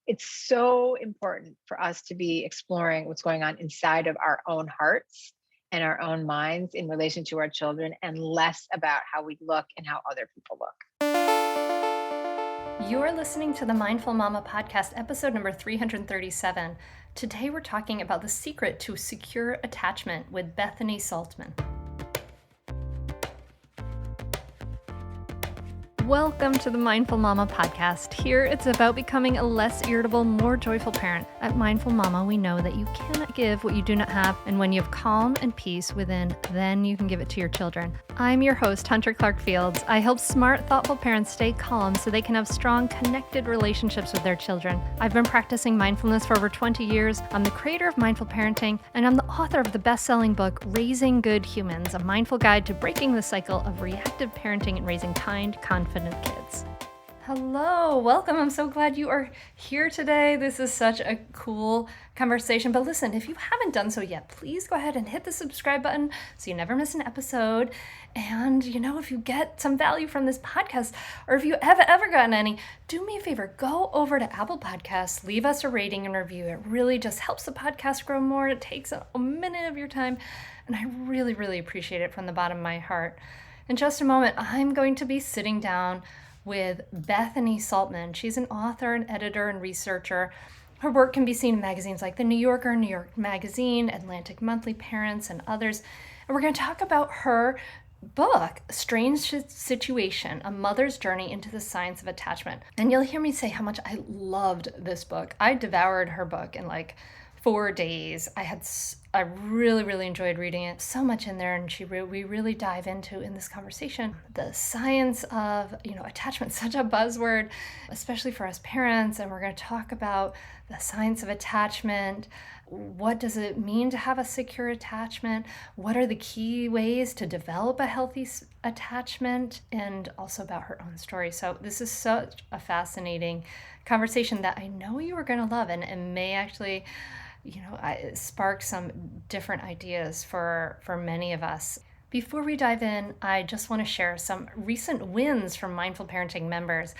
It's so important for us to be exploring what's going on inside of our own hearts and our own minds in relation to our children, and less about how we look and how other people look. You're listening to the Mindful Mama podcast, episode number 337. Today we're talking about the secret to secure attachment with Bethany Saltman. Welcome to the Mindful Mama podcast. Here it's about becoming a less irritable, more joyful parent. At Mindful Mama, we know that you cannot give what you do not have, and when you have calm and peace within, then you can give it to your children. I'm your host, Hunter Clark Fields. I help smart, thoughtful parents stay calm so they can have strong, connected relationships with their children. I've been practicing mindfulness for over 20 years. I'm the creator of Mindful Parenting, and I'm the author of the best-selling book, Raising Good Humans, a mindful guide to breaking the cycle of reactive parenting and raising kind, confident kids. Hello, welcome. I'm so glad you are here today. This is such a cool conversation. But listen, if you haven't done so yet, please go ahead and hit the subscribe button so you never miss an episode. And if you get some value from this podcast, or if you have ever gotten any, do me a favor, go over to Apple Podcasts, leave us a rating and review. It really just helps the podcast grow more. It takes a minute of your time, and I really, really appreciate it from the bottom of my heart. In just a moment, I'm going to be sitting down with Bethany Saltman. She's an author, an editor, and researcher. Her work can be seen in magazines like The New Yorker, New York Magazine, Atlantic Monthly, Parents, and others. And we're going to talk about her book, Strange Situation, A Mother's Journey into the Science of Attachment. And you'll hear me say how much I loved this book. I devoured her book in like 4 days. I really, really enjoyed reading it. So much in there, and we really dive into in this conversation the science of attachment, such a buzzword, especially for us parents. And we're going to talk about the science of attachment. What does it mean to have a secure attachment? What are the key ways to develop a healthy attachment? And also about her own story. So this is such a fascinating conversation that I know you are going to love, and may actually spark some different ideas for many of us. Before we dive in, I just want to share some recent wins from Mindful Parenting members.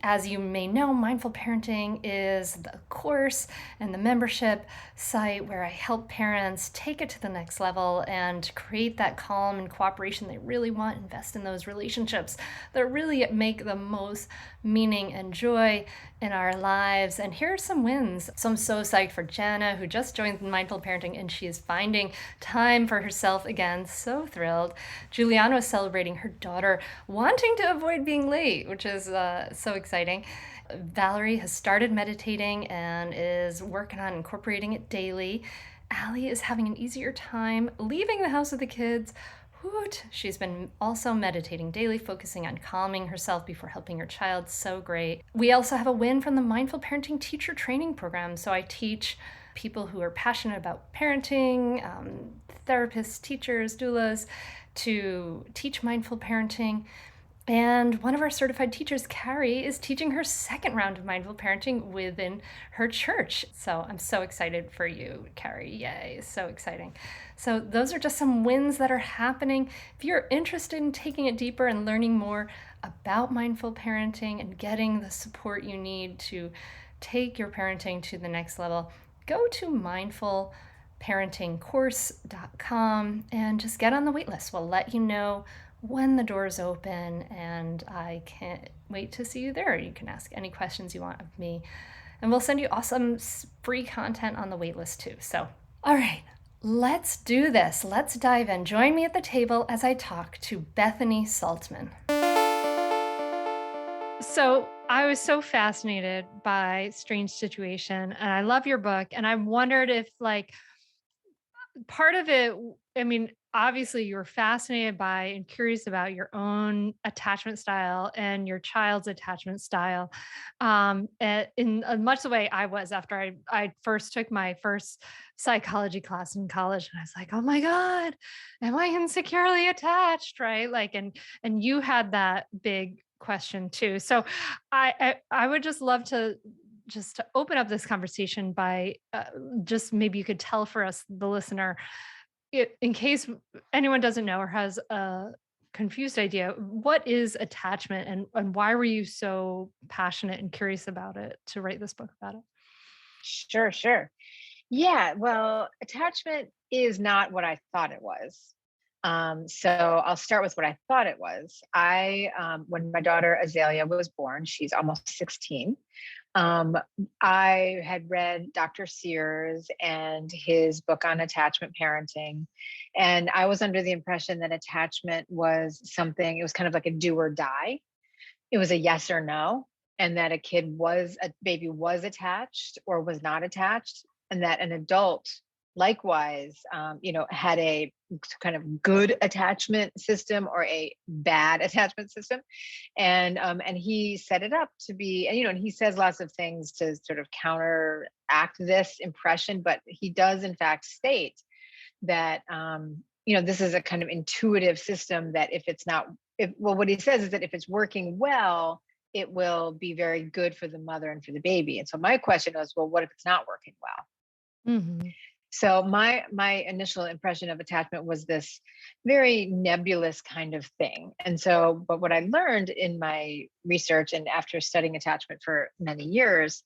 As you may know, Mindful Parenting is the course and the membership site where I help parents take it to the next level and create that calm and cooperation they really want, invest in those relationships that really make the most meaning and joy in our lives. And here are some wins. So I'm so psyched for Jana, who just joined Mindful Parenting, and she is finding time for herself again. So thrilled. Juliana is celebrating her daughter wanting to avoid being late, which is so exciting. Valerie has started meditating and is working on incorporating it daily. Allie is having an easier time leaving the house with the kids. Hoot. She's been also meditating daily, focusing on calming herself before helping her child. So great. We also have a win from the Mindful Parenting Teacher Training Program. So I teach people who are passionate about parenting, therapists, teachers, doulas, to teach mindful parenting. And one of our certified teachers, Carrie, is teaching her second round of mindful parenting within her church. So I'm so excited for you, Carrie. Yay, so exciting. So those are just some wins that are happening. If you're interested in taking it deeper and learning more about mindful parenting and getting the support you need to take your parenting to the next level, go to mindfulparentingcourse.com and just get on the wait list. We'll let you know when the doors open, and I can't wait to see you there. You can ask any questions you want of me, and we'll send you awesome free content on the waitlist too. So, all right, let's do this. Let's dive in. Join me at the table as I talk to Bethany Saltman. So I was so fascinated by Strange Situation, and I love your book, and I wondered if part of it, I mean, obviously you were fascinated by and curious about your own attachment style and your child's attachment style. In much the way I was after I first took my first psychology class in college, and I was like, oh my God, am I insecurely attached? Right. And you had that big question too. So I would just love to open up this conversation by just maybe you could tell for us, the listener, in case anyone doesn't know or has a confused idea. What is attachment, and why were you so passionate and curious about it to write this book about it? Sure, sure. Yeah, well, attachment is not what I thought it was. So I'll start with what I thought it was. When my daughter Azalea was born, she's almost 16. Um, I had read Dr. Sears and his book on attachment parenting. And I was under the impression that attachment was something, it was kind of like a do or die. It was a yes or no, and that a baby was attached or was not attached, and that an adult likewise, had a kind of good attachment system or a bad attachment system, and he set it up to be, and he says lots of things to sort of counteract this impression, but he does in fact state that this is a kind of intuitive system that if it's not well, what he says is that if it's working well, it will be very good for the mother and for the baby. And so my question was, well, what if it's not working well? Mhm. So my initial impression of attachment was this very nebulous kind of thing. And so, but what I learned in my research and after studying attachment for many years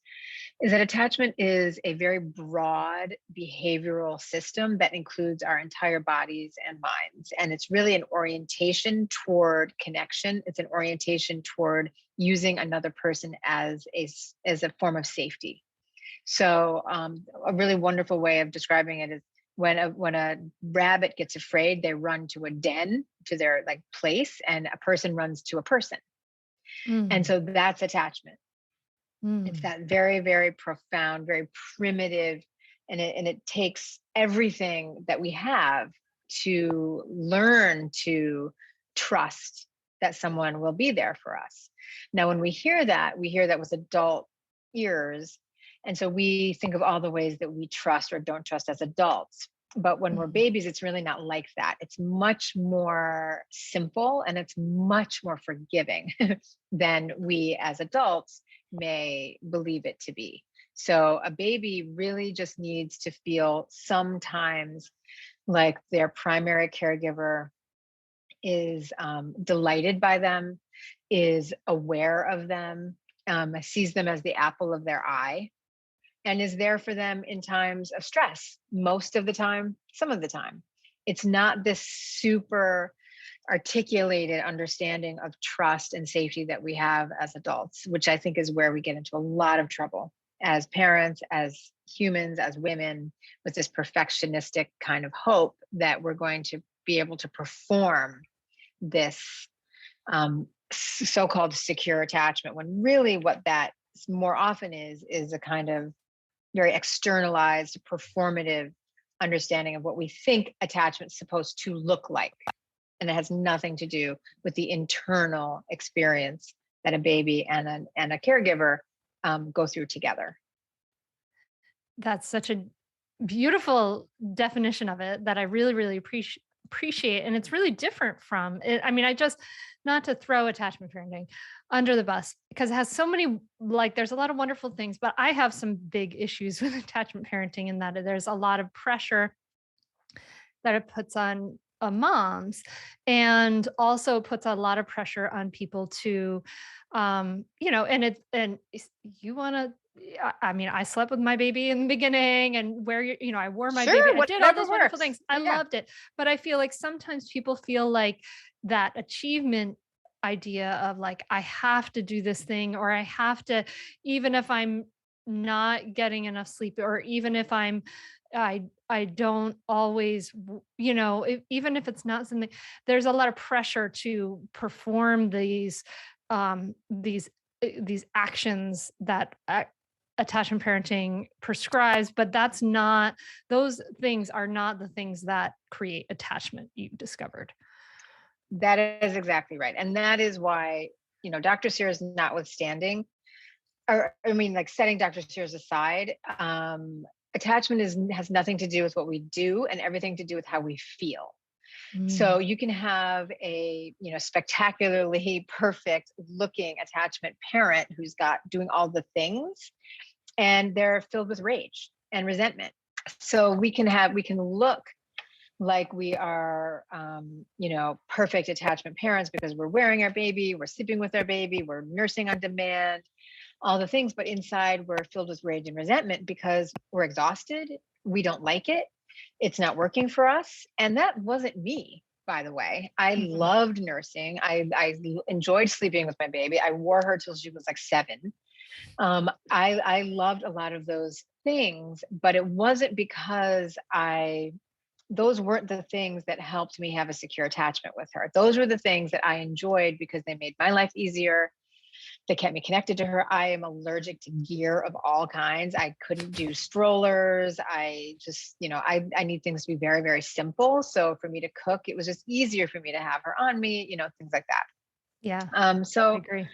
is that attachment is a very broad behavioral system that includes our entire bodies and minds. And it's really an orientation toward connection. It's an orientation toward using another person as a form of safety. So a really wonderful way of describing it is when a rabbit gets afraid, they run to a den, to their like place, and a person runs to a person. And Mhm. so that's attachment. It's Mm. that very, very profound, very primitive, and it takes everything that we have to learn to trust that someone will be there for us. Now, when we hear that with adult ears. And so we think of all the ways that we trust or don't trust as adults. But when we're Mhm. babies, it's really not like that. It's much more simple and it's much more forgiving than we as adults may believe it to be. So a baby really just needs to feel sometimes like their primary caregiver is delighted by them, is aware of them, sees them as the apple of their eye, and is there for them in times of stress, most of the time, some of the time. It's not this super articulated understanding of trust and safety that we have as adults, which I think is where we get into a lot of trouble as parents, as humans, as women, with this perfectionistic kind of hope that we're going to be able to perform this so-called secure attachment, when really what that more often is a kind of very externalized, performative understanding of what we think attachment's supposed to look like. And it has nothing to do with the internal experience that a baby and a caregiver go through together. That's such a beautiful definition of it that I really, really appreciate. And it's really different from it. I mean, I just, not to throw attachment parenting under the bus because it has so many, like, there's a lot of wonderful things, but I have some big issues with attachment parenting in that there's a lot of pressure that it puts on moms, and also puts a lot of pressure on people to you want to, I mean, I slept with my baby in the beginning, and I wore my baby, Sure, I did all whatever those wonderful works. things, I Yeah, loved it. But I feel like sometimes people feel like that achievement idea of like, I have to do this thing, or I have to, even if I'm not getting enough sleep, or even if I don't always, even if it's not something, there's a lot of pressure to perform um, these these actions that attachment parenting prescribes, but those things are not the things that create attachment, you discovered. that is exactly right. And that is why, Dr. Sears notwithstanding, or I mean, like setting Dr. Sears aside, attachment has nothing to do with what we do and everything to do with how we feel. Mm. So you can have a, spectacularly perfect looking attachment parent who's got doing all the things, and they're filled with rage and resentment. So we can look like we are, perfect attachment parents because we're wearing our baby, we're sleeping with our baby, we're nursing on demand, all the things. But inside, we're filled with rage and resentment because we're exhausted. We don't like it. It's not working for us. And that wasn't me, by the way. I Mhm. loved nursing. I enjoyed sleeping with my baby. I wore her till she was like 7. I loved a lot of those things, but it wasn't because those weren't the things that helped me have a secure attachment with her. Those were the things that I enjoyed because they made my life easier. They kept me connected to her. I am allergic to gear of all kinds. I couldn't do strollers. I just, I need things to be very, very simple. So for me to cook, it was just easier for me to have her on me, things like that. Yeah, I So agree.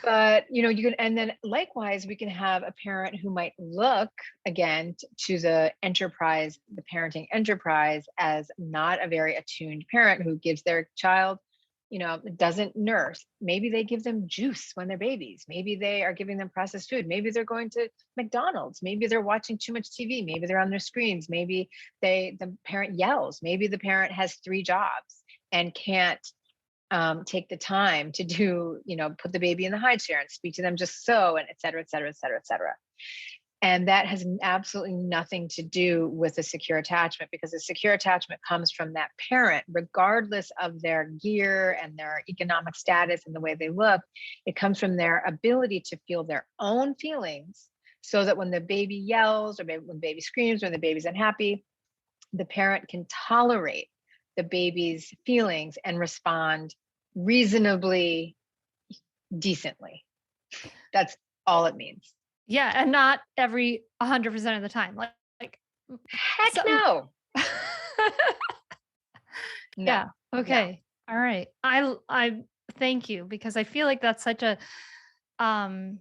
but you can, and then likewise we can have a parent who might look again to the parenting enterprise, as not a very attuned parent who gives their child, doesn't nurse. Maybe they give them juice when they're babies. Maybe they are giving them processed food. Maybe they're going to McDonald's. Maybe they're watching too much TV. Maybe they're on their screens. Maybe the parent yells. Maybe the parent has 3 jobs and can't take the time to do, put the baby in the high chair and speak to them just so, and et cetera, et cetera, et cetera, et cetera. And that has absolutely nothing to do with a secure attachment, because a secure attachment comes from that parent, regardless of their gear and their economic status and the way they look. It comes from their ability to feel their own feelings, so that when the baby yells, or maybe when the baby screams, or the baby's unhappy, the parent can tolerate the baby's feelings and respond reasonably decently. That's all it means. Yeah, and not every 100% of the time. Like Heck some no. Yeah. No. No. Okay. All right. I thank you, because I feel like um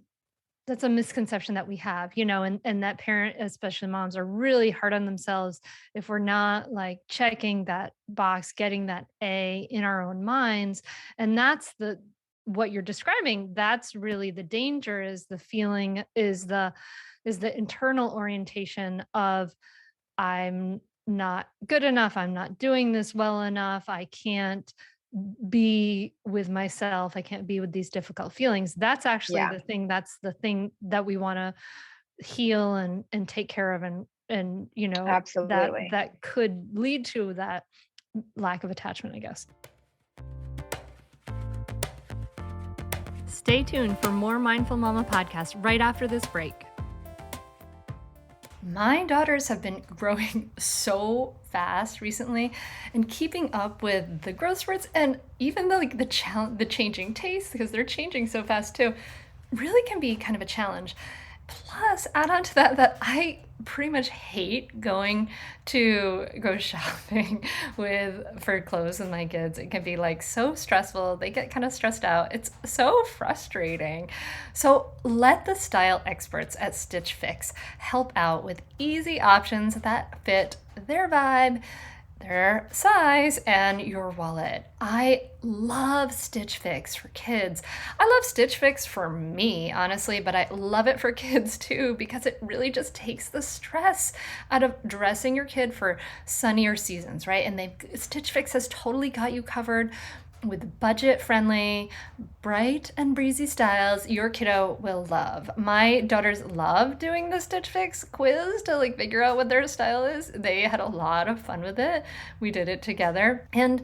that's a misconception that we have, and that parent, especially moms, are really hard on themselves if we're not like checking that box, getting that A in our own minds. And that's what you're describing. That's really the danger, is the feeling, is the internal orientation of, I'm not good enough, I'm not doing this well enough, I can't be with myself, I can't be with these difficult feelings. Yeah, That's the thing that we want to heal and take care of, and that absolutely. could lead to that lack of attachment, I guess. Stay tuned for more Mindful Mama podcast right after this break. My daughters have been growing so fast recently, and keeping up with the growth spurts, and even the changing tastes, because they're changing so fast too, really can be kind of a challenge. Plus, add on to that I pretty much hate going to go shopping for clothes with my kids. It can be like so stressful. They get kind of stressed out. It's so frustrating. So let the style experts at Stitch Fix help out with easy options that fit their vibe, their size, and your wallet. I love Stitch Fix for kids. I love Stitch Fix for me, honestly, but I love it for kids too, because it really just takes the stress out of dressing your kid for sunnier seasons, right? And Stitch Fix has totally got you covered with budget-friendly, bright and breezy styles your kiddo will love. My daughters love doing the Stitch Fix quiz to figure out what their style is. They had a lot of fun with it. We did it together, and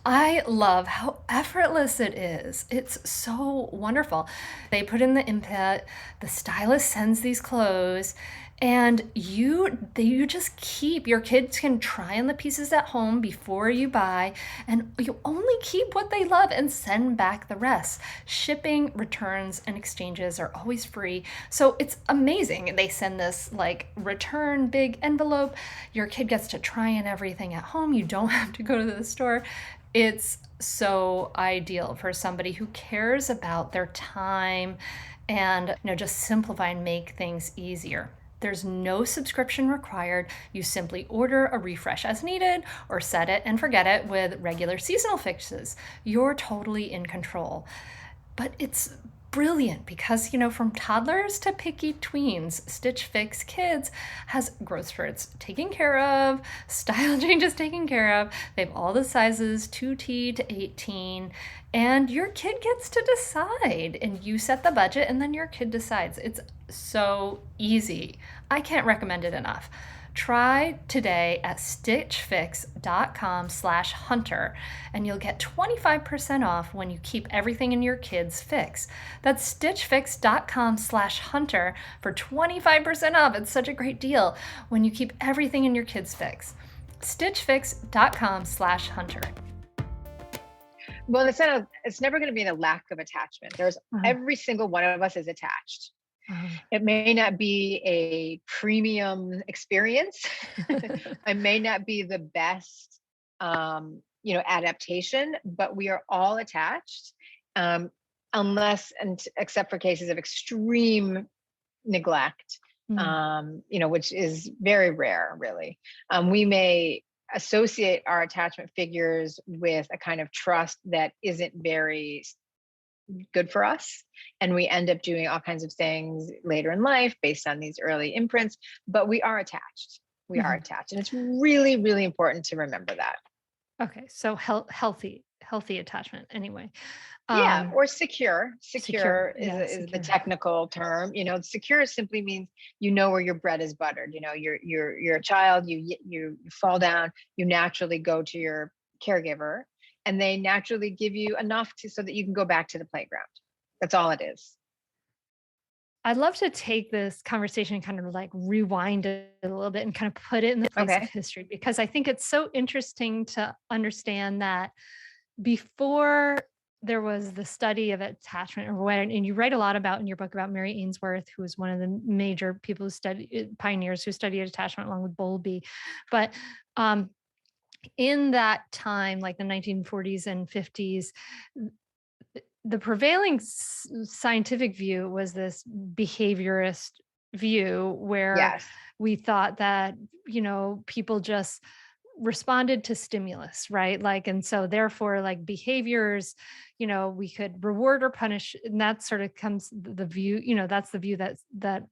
I love how effortless it is. It's so wonderful. They put in the input, the stylist sends these clothes, and you just keep, your kids can try on the pieces at home before you buy, and you only keep what they love and send back the rest. Shipping, returns, and exchanges are always free. So it's amazing. They send this return big envelope. Your kid gets to try on everything at home. You don't have to go to the store. It's so ideal for somebody who cares about their time and just simplify and make things easier. There's no subscription required. You simply order a refresh as needed, or set it and forget it with regular seasonal fixes. You're totally in control. But it's brilliant because, from toddlers to picky tweens, Stitch Fix Kids has growth spurts taken care of, style changes taken care of. They have all the sizes 2T to 18, and your kid gets to decide. And you set the budget, and then your kid decides. It's so easy. I can't recommend it enough. Try today at stitchfix.com/hunter and you'll get 25% off when you keep everything in your kids' fix. That's stitchfix.com/hunter for 25% off. It's such a great deal when you keep everything in your kids' fix. stitchfix.com/hunter. Well, it's never going to be a lack of attachment. Every single one of us is attached. It may not be a premium experience. It may not be the best, adaptation, but we are all attached, except for cases of extreme neglect, which is very rare, really. We may associate our attachment figures with a kind of trust that isn't very good for us. And we end up doing all kinds of things later in life based on these early imprints, but we are attached. We are attached. And it's really, really important to remember that. Okay. So healthy attachment anyway. Or secure. Secure is the technical term. Secure simply means where your bread is buttered. You're a child, you fall down, you naturally go to your caregiver, and they naturally give you enough so that you can go back to the playground. That's all it is. I'd love to take this conversation and kind of like rewind it a little bit and kind of put it in the place of history, because I think it's so interesting to understand that before there was the study of attachment, and you write a lot about in your book about Mary Ainsworth, who was one of the major people pioneers who studied attachment along with Bowlby. But in that time, like the 1940s and 50s, the prevailing scientific view was this behaviorist view where we thought that, people just responded to stimulus, right? And so therefore behaviors, we could reward or punish. And that sort of comes the view, that's the view that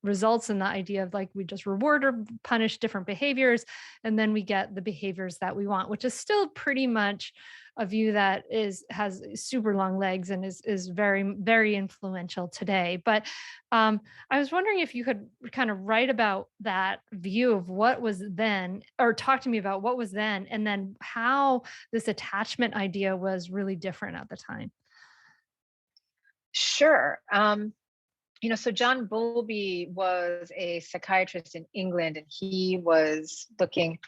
results in the idea of we just reward or punish different behaviors. And then we get the behaviors that we want, which is still pretty much a view that has super long legs and is very, very influential today. But I was wondering if you could kind of write about that view of what was then, or talk to me about what was then, and then how this attachment idea was really different at the time. Sure. So John Bowlby was a psychiatrist in England, and he was looking,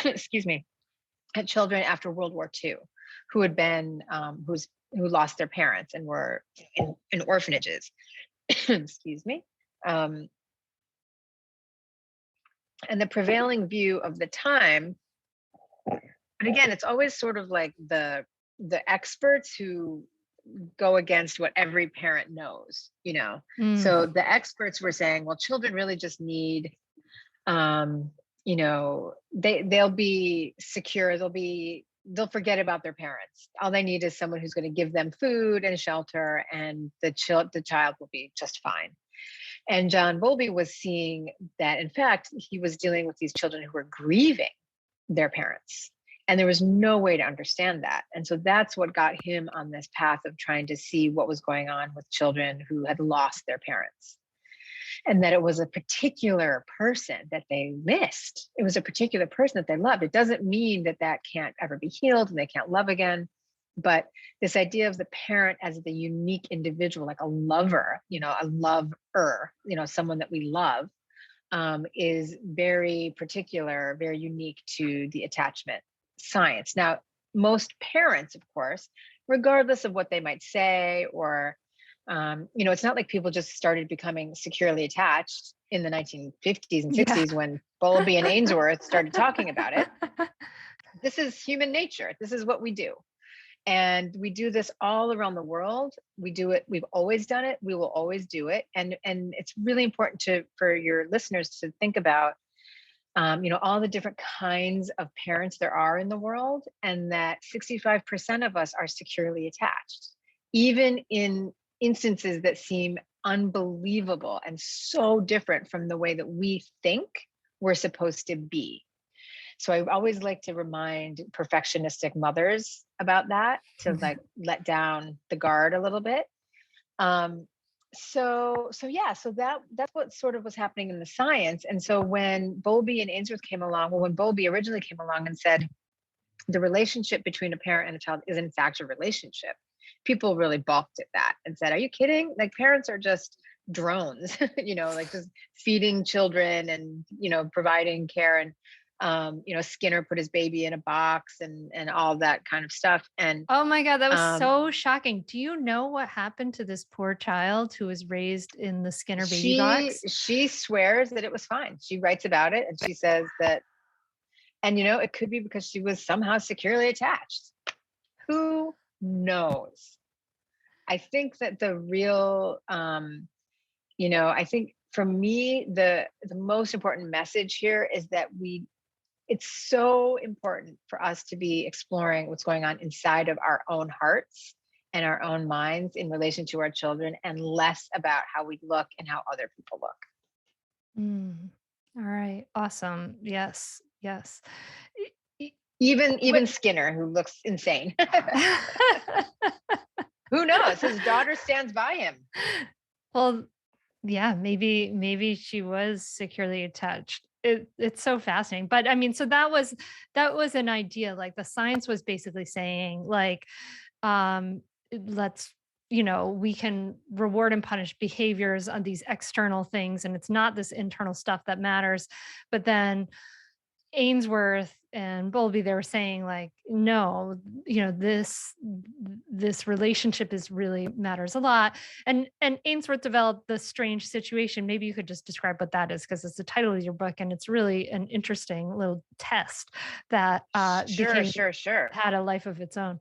excuse me, at children after World War II who had been, who lost their parents and were in orphanages. Excuse me. And the prevailing view of the time, but again, it's always sort of like the experts who go against what every parent knows, So the experts were saying, well, children really just need, they'll be secure. They'll forget about their parents. All they need is someone who's going to give them food and shelter, and the child will be just fine. And John Bowlby was seeing that, in fact, he was dealing with these children who were grieving their parents. And there was no way to understand that. And so that's what got him on this path of trying to see what was going on with children who had lost their parents. And that it was a particular person that they missed. It was a particular person that they loved. It doesn't mean that can't ever be healed and they can't love again. But this idea of the parent as the unique individual, like a lover, a lover, someone that we love, is very particular, very unique to the attachment science. Now, most parents, of course, regardless of what they might say, or, it's not like people just started becoming securely attached in the 1950s and 60s when Bowlby and Ainsworth started talking about it. This is human nature. This is what we do. And we do this all around the world. We do it. We've always done it. We will always do it. And it's really important for your listeners to think about, all the different kinds of parents there are in the world, and that 65% of us are securely attached, even in instances that seem unbelievable and so different from the way that we think we're supposed to be. So I always like to remind perfectionistic mothers about that, to like let down the guard a little bit. Um, so that's what sort of was happening in the science. And so when Bowlby and Ainsworth came along, well, when Bowlby originally came along and said the relationship between a parent and a child is in fact a relationship, people really balked at that and said, "Are you kidding? Like parents are just drones, like just feeding children and providing care." And Skinner put his baby in a box and all that kind of stuff. And Oh my God, that was um, so shocking. Do you know what happened to this poor child who was raised in the Skinner baby she box? she swears that it was fine. She writes about it and she says that, and it could be because she was somehow securely attached. Who knows? I think that the real, I think for me, the most important message here is that it's so important for us to be exploring what's going on inside of our own hearts and our own minds in relation to our children, and less about how we look and how other people look. Mm. All right. Awesome. Yes. Yes. E- e- Even Wait. Skinner, who looks insane. Who knows? His daughter stands by him. Well, yeah, maybe she was securely attached. It's so fascinating. But I mean, so that was an idea. Like the science was basically saying, like, let's, we can reward and punish behaviors on these external things, and it's not this internal stuff that matters. But then Ainsworth and Bowlby, they were saying like, no, this relationship is really matters a lot. And Ainsworth developed the strange situation. Maybe you could just describe what that is, because it's the title of your book, and it's really an interesting little test that Sure. had a life of its own.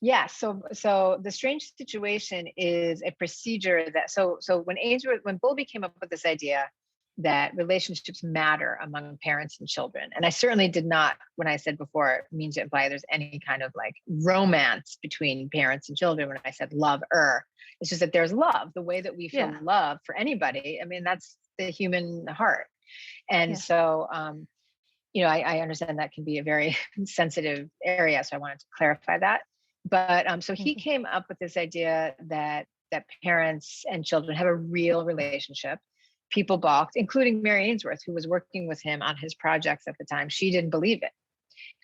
Yeah. So the strange situation is a procedure that so when Bowlby came up with this idea that relationships matter among parents and children, and I certainly did not, when I said before, mean to imply there's any kind of like romance between parents and children. When I said love, it's just that there's love, the way that we feel Yeah. love for anybody. I mean, that's the human heart. And Yeah. so I understand that can be a very sensitive area, so I wanted to clarify that. But so he Thank you. came up with this idea that parents and children have a real relationship. People balked, including Mary Ainsworth, who was working with him on his projects at the time. She didn't believe it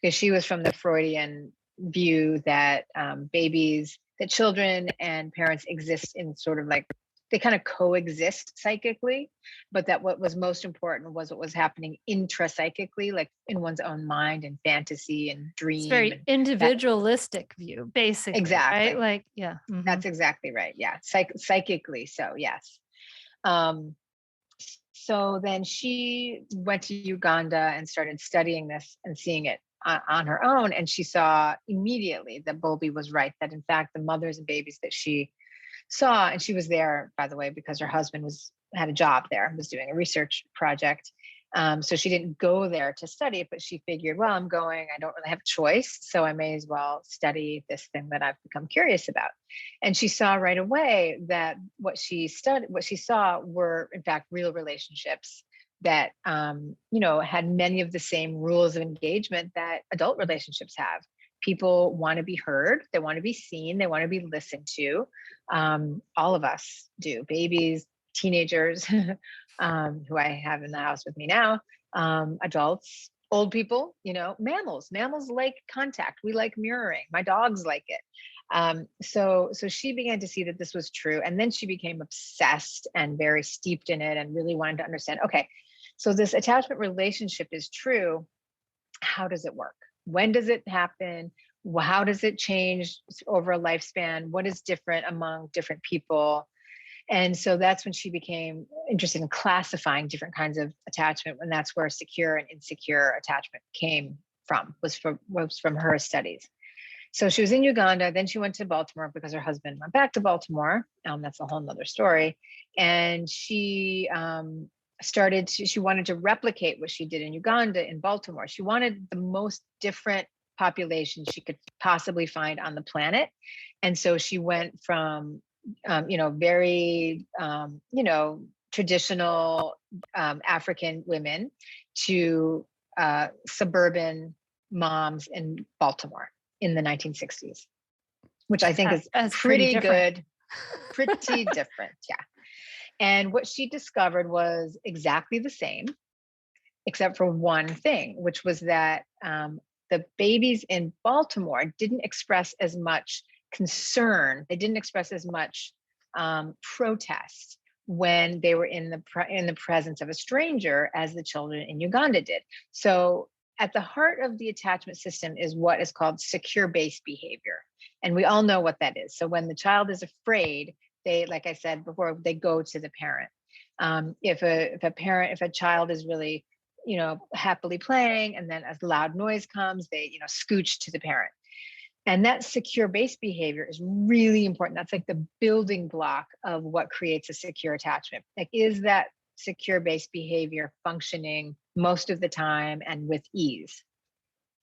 because she was from the Freudian view that that children and parents exist in sort of like, they kind of coexist psychically, but that what was most important was what was happening intrapsychically, like in one's own mind and fantasy and It's dream. very And that individualistic view, basically, right? exactly, Like, yeah. that's exactly right. Yeah, psychically. So yes. Um, so then she went to Uganda and started studying this and seeing it on her own. And she saw immediately that Bowlby was right, that in fact, the mothers and babies that she saw, and she was there, by the way, because her husband had a job there, was doing a research project. So she didn't go there to study it, but she figured, well, I'm going, I don't really have a choice, so I may as well study this thing that I've become curious about. And she saw right away that what she saw were in fact real relationships that had many of the same rules of engagement that adult relationships have. People want to be heard, they want to be seen, they want to be listened to. All of us do, babies, teenagers, who I have in the house with me now, adults, old people, mammals. Mammals like contact. We like mirroring. My dogs like it. So she began to see that this was true. And then she became obsessed and very steeped in it and really wanted to understand, okay, so this attachment relationship is true. How does it work? When does it happen? How does it change over a lifespan? What is different among different people? And so that's when she became interested in classifying different kinds of attachment, and that's where secure and insecure attachment came from, was from her studies. So she was in Uganda, then she went to Baltimore because her husband went back to Baltimore. That's a whole nother story. And she she wanted to replicate what she did in Uganda in Baltimore. She wanted the most different population she could possibly find on the planet. And so she went from very, traditional African women to suburban moms in Baltimore in the 1960s, which I think is That's pretty different. good, pretty different. Yeah. And what she discovered was exactly the same, except for one thing, which was that the babies in Baltimore didn't express as much concern. They didn't express as much protest when they were in the presence of a stranger as the children in Uganda did. So at the heart of the attachment system is what is called secure base behavior. And we all know what that is. So when the child is afraid, they, like I said before, they go to the parent. If a child is really, happily playing, and then a loud noise comes, they, scooch to the parent. And that secure base behavior is really important. That's like the building block of what creates a secure attachment. Like, is that secure base behavior functioning most of the time and with ease?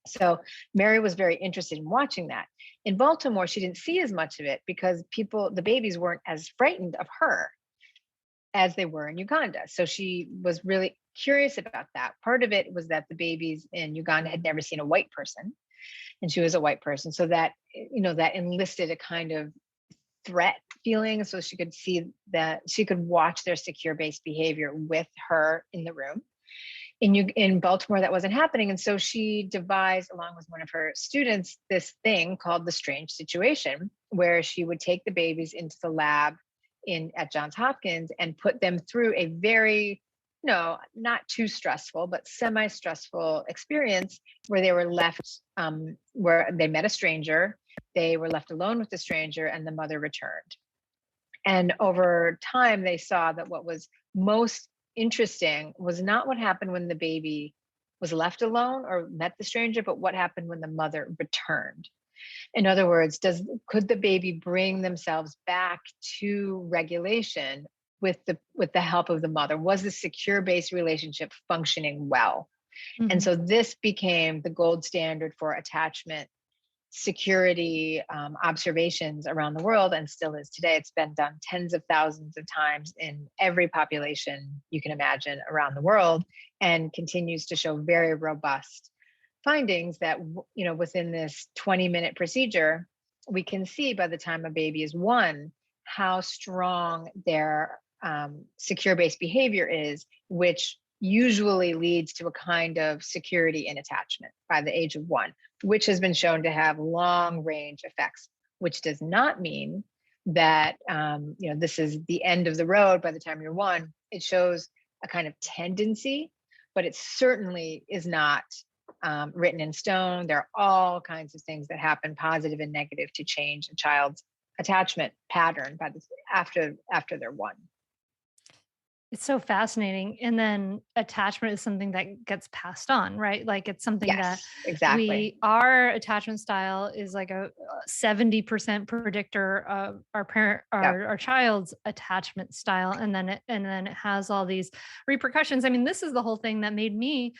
So Mary was very interested in watching that. In Baltimore, she didn't see as much of it because the babies weren't as frightened of her as they were in Uganda. So she was really curious about that. Part of it was that the babies in Uganda had never seen a white person, and she was a white person. So that, that enlisted a kind of threat feeling. So she could see that she could watch their secure base behavior with her in the room. In Baltimore, that wasn't happening. And so she devised, along with one of her students, this thing called the strange situation, where she would take the babies into the lab at Johns Hopkins and put them through a very, not too stressful, but semi-stressful experience where they were left, where they met a stranger, they were left alone with the stranger, and the mother returned. And over time, they saw that what was most interesting was not what happened when the baby was left alone or met the stranger, but what happened when the mother returned. In other words, could the baby bring themselves back to regulation with the help of the mother? Was the secure base relationship functioning well? Mm-hmm. And so this became the gold standard for attachment security observations around the world, and still is today. It's been done tens of thousands of times in every population you can imagine around the world, and continues to show very robust findings that, within this 20-minute procedure, we can see by the time a baby is 1 how strong their secure base behavior is, which usually leads to a kind of security in attachment by the age of 1, which has been shown to have long range effects, which does not mean that, this is the end of the road by the time you're 1. It shows a kind of tendency, but it certainly is not written in stone. There are all kinds of things that happen, positive and negative, to change a child's attachment pattern after they're 1. It's so fascinating. And then attachment is something that gets passed on, right? Like, it's something that exactly. Our attachment style is like a 70% predictor of our child's attachment style. And then it has all these repercussions. I mean, this is the whole thing that made me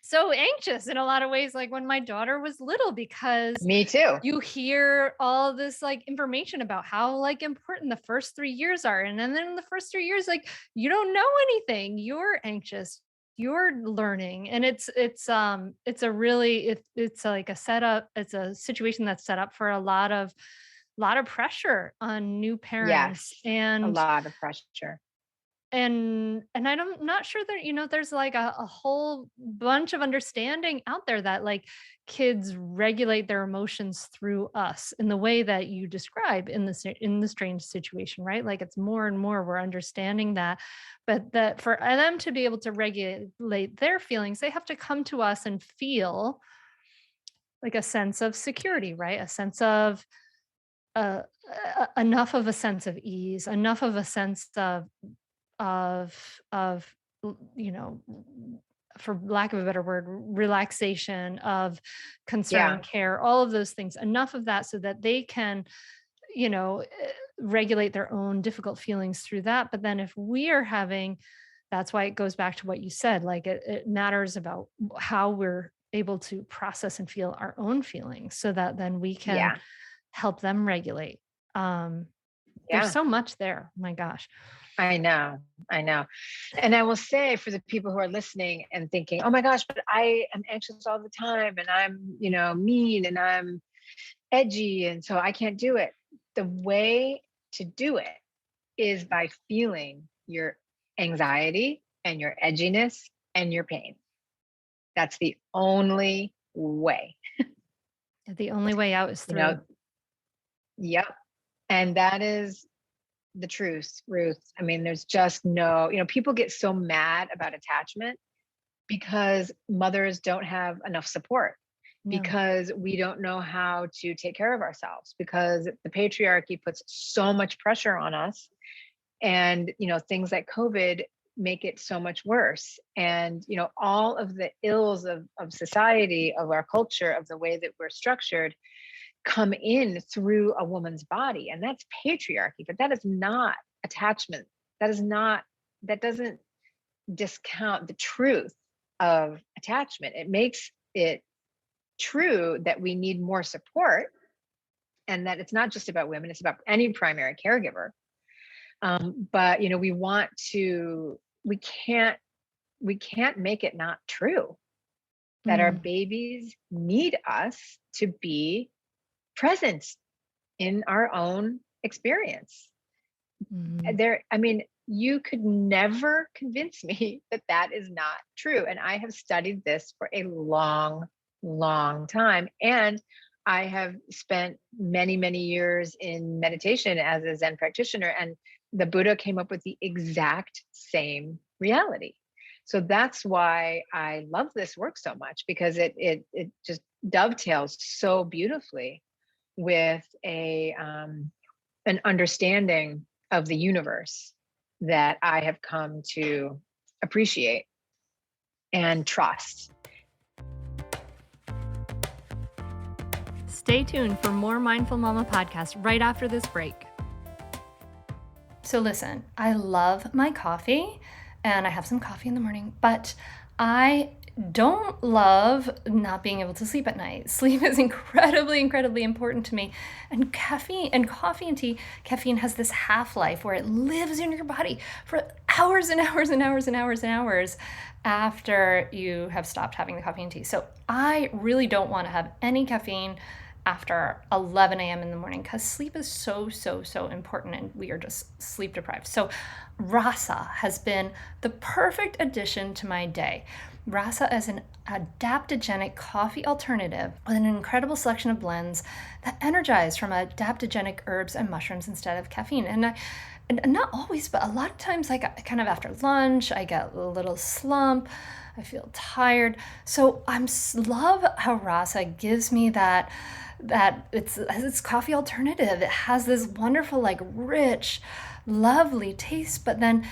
so anxious in a lot of ways, like when my daughter was little, because Me too. you hear all this like information about how like important the first 3 years are. And then in the first 3 years, like, you don't know anything, you're anxious, you're learning. And it's like a setup. It's a situation that's set up for a lot of pressure on new parents. Yes, a And lot of pressure. I'm not sure that, there's like a whole bunch of understanding out there that like kids regulate their emotions through us in the way that you describe in the strange situation, right? Like, it's more and more we're understanding that, but that for them to be able to regulate their feelings, they have to come to us and feel like a sense of security, right? A sense of uh, enough of a sense of ease, enough of a sense of for lack of a better word, relaxation, of concern, care, all of those things, enough of that so that they can, regulate their own difficult feelings through that. But then if we are that's why it goes back to what you said, like it matters about how we're able to process and feel our own feelings so that then we can help them regulate. There's Yeah, so much there. My gosh. I know. I know. And I will say for the people who are listening and thinking, oh my gosh, but I am anxious all the time and I'm, mean and I'm edgy. And so I can't do it. The way to do it is by feeling your anxiety and your edginess and your pain. That's the only way. The only way out is You through. know, yep. And that is the truth, Ruth. I mean, there's just no, people get so mad about attachment because mothers don't have enough support, No. because we don't know how to take care of ourselves, because the patriarchy puts so much pressure on us. And, things like COVID make it so much worse. And, all of the ills of society, of our culture, of the way that we're structured come in through a woman's body. And that's patriarchy, but that is not attachment. That doesn't discount the truth of attachment. It makes it true that we need more support, and that it's not just about women, it's about any primary caregiver. But we can't make it not true that our babies need us to be present in our own experience. You could never convince me that that is not true. And I have studied this for a long, long time. And I have spent many, many years in meditation as a Zen practitioner, and the Buddha came up with the exact same reality. So that's why I love this work so much, because it just dovetails so beautifully with an understanding of the universe that I have come to appreciate and trust. Stay tuned for more Mindful Mama podcast right after this break. So listen, I love my coffee and I have some coffee in the morning, but I don't love not being able to sleep at night. Sleep is incredibly, incredibly important to me. And caffeine and coffee and tea, caffeine has this half-life where it lives in your body for hours and hours and hours and hours and hours after you have stopped having the coffee and tea. So I really don't want to have any caffeine after 11 a.m. in the morning, because sleep is so, so, so important and we are just sleep deprived. So rasa has been the perfect addition to my day. Rasa is an adaptogenic coffee alternative with an incredible selection of blends that energize from adaptogenic herbs and mushrooms instead of caffeine. And not always, but a lot of times, like kind of after lunch, I get a little slump. I feel tired. So I love how rasa gives me that it's coffee alternative. It has this wonderful, like rich, lovely taste, but then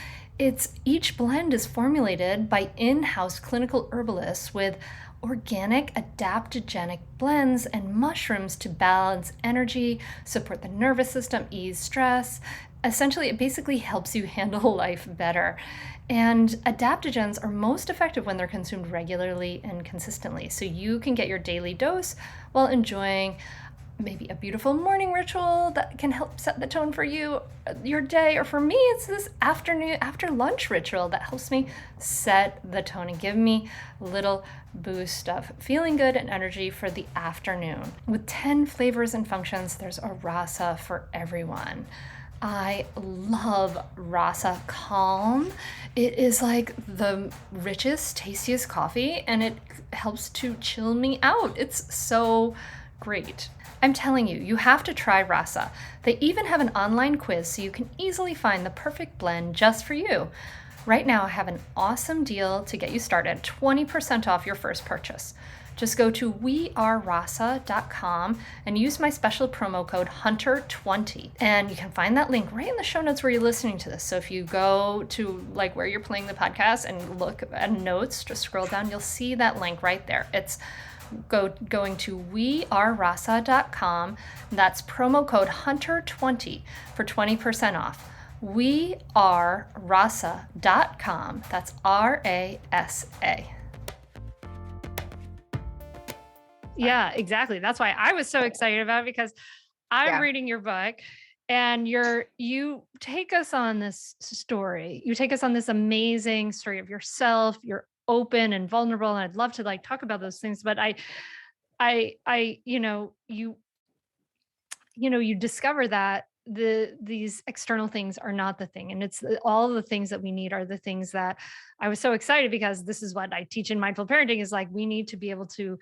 each blend is formulated by in-house clinical herbalists with organic adaptogenic blends and mushrooms to balance energy, support the nervous system, ease stress. Essentially, it basically helps you handle life better. And adaptogens are most effective when they're consumed regularly and consistently. So you can get your daily dose while enjoying maybe a beautiful morning ritual that can help set the tone for your day. Or for me, it's this after lunch ritual that helps me set the tone and give me a little boost of feeling good and energy for the afternoon. With 10 flavors and functions, there's a rasa for everyone. I love Rasa Calm. It is like the richest, tastiest coffee, and it helps to chill me out. It's so great. I'm telling you, you have to try Rasa. They even have an online quiz so you can easily find the perfect blend just for you. Right now, I have an awesome deal to get you started, 20% off your first purchase. Just go to wearerasa.com and use my special promo code HUNTER20. And you can find that link right in the show notes where you're listening to this. So if you go to like where you're playing the podcast and look at notes, just scroll down, you'll see that link right there. It's going to wearerasa.com. That's promo code HUNTER20 for 20% off. wearerasa.com. That's RASA. Yeah, exactly. That's why I was so excited about it, because I'm reading your book And you take us on this story. You take us on this amazing story of yourself. You're open and vulnerable. And I'd love to like talk about those things, but you discover that these external things are not the thing, and it's all the things that we need are the things that I was so excited, because this is what I teach in mindful parenting, is like we need to be able to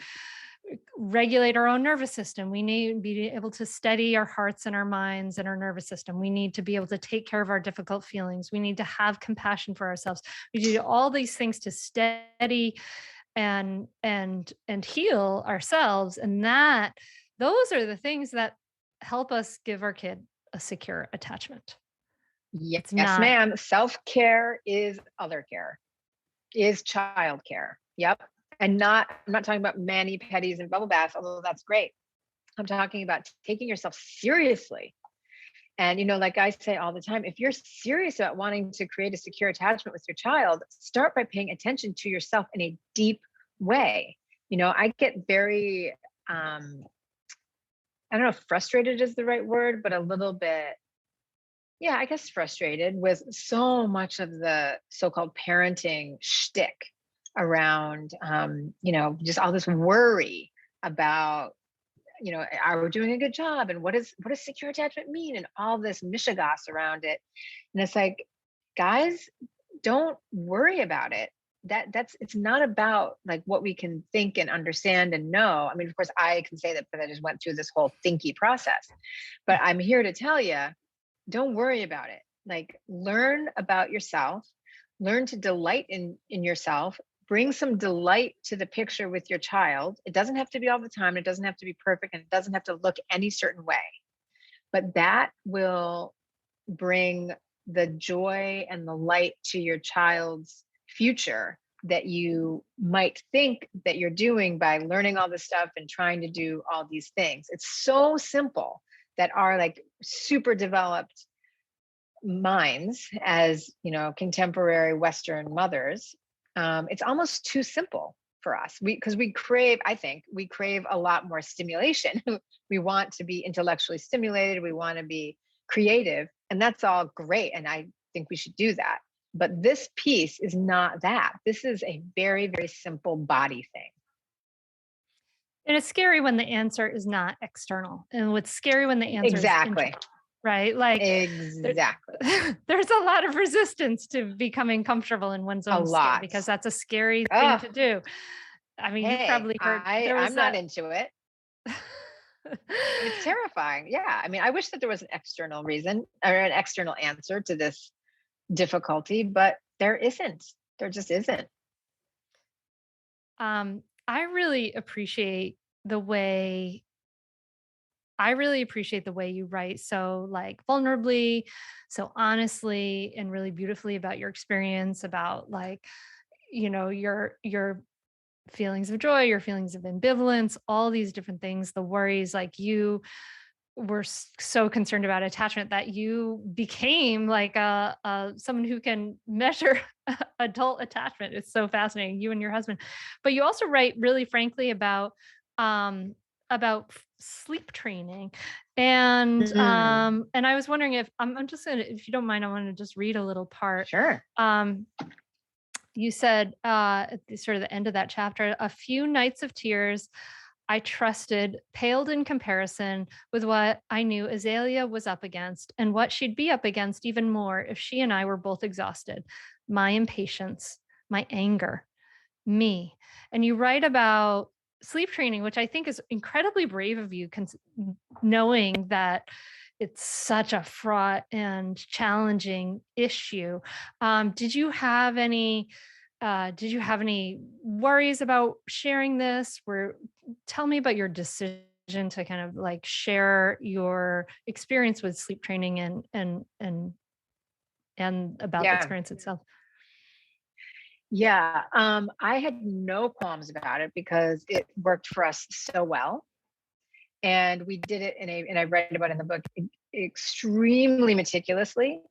regulate our own nervous system. We need to be able to steady our hearts and our minds and our nervous system. We need to be able to take care of our difficult feelings. We need to have compassion for ourselves. We do all these things to steady and heal ourselves, and that those are the things that help us give our kid a secure attachment. Yes, It's not ma'am. Self-care is other care, is childcare. Yep. And I'm not talking about mani pedis and bubble baths, although that's great. I'm talking about taking yourself seriously. And, like I say all the time, if you're serious about wanting to create a secure attachment with your child, start by paying attention to yourself in a deep way. I get very, I don't know if frustrated is the right word, but a little bit, yeah, I guess frustrated with so much of the so-called parenting shtick around, just all this worry about, are we doing a good job? And what does secure attachment mean? And all this mishigas around it. And it's like, guys, don't worry about it. It's not about like what we can think and understand and know. I mean, of course, I can say that because I just went through this whole thinky process. But I'm here to tell you, don't worry about it. Like, learn about yourself, learn to delight in yourself, bring some delight to the picture with your child. It doesn't have to be all the time. It doesn't have to be perfect, and it doesn't have to look any certain way, but that will bring the joy and the light to your child's future that you might think that you're doing by learning all this stuff and trying to do all these things. It's so simple that our like super developed minds as, contemporary Western mothers, it's almost too simple for us. Because I think we crave a lot more stimulation. We want to be intellectually stimulated. We want to be creative, and that's all great. And I think we should do that. But this piece is not that. This is a very, very simple body thing. And it's scary when the answer is not external. And what's scary when the answer Exactly. is internal, right? Like exactly. There's a lot of resistance to becoming comfortable in one's own skin, because that's a scary thing to do. I mean, you've probably heard I'm not into it. It's terrifying. Yeah. I mean, I wish that there was an external reason or an external answer to this difficulty, but there isn't. There just isn't. I really appreciate the way you write so like vulnerably, so honestly, and really beautifully about your experience, about like, your feelings of joy, your feelings of ambivalence, all these different things, the worries. Like, you were so concerned about attachment that you became like someone who can measure adult attachment. It's so fascinating, you and your husband. But you also write really frankly about sleep training. And and I was wondering if I'm just gonna, if you don't mind, I want to just read a little part. Sure. You said at the sort of the end of that chapter, a few nights of tears I trusted paled in comparison with what I knew Azalea was up against, and what she'd be up against even more if she and I were both exhausted. My impatience, my anger, me. And you write about sleep training, which I think is incredibly brave of you, knowing that it's such a fraught and challenging issue. Did you have any worries about sharing this? Tell me about your decision to kind of like share your experience with sleep training and about the experience itself. Yeah. I had no qualms about it because it worked for us so well. And we did it and I read about it in the book, extremely meticulously.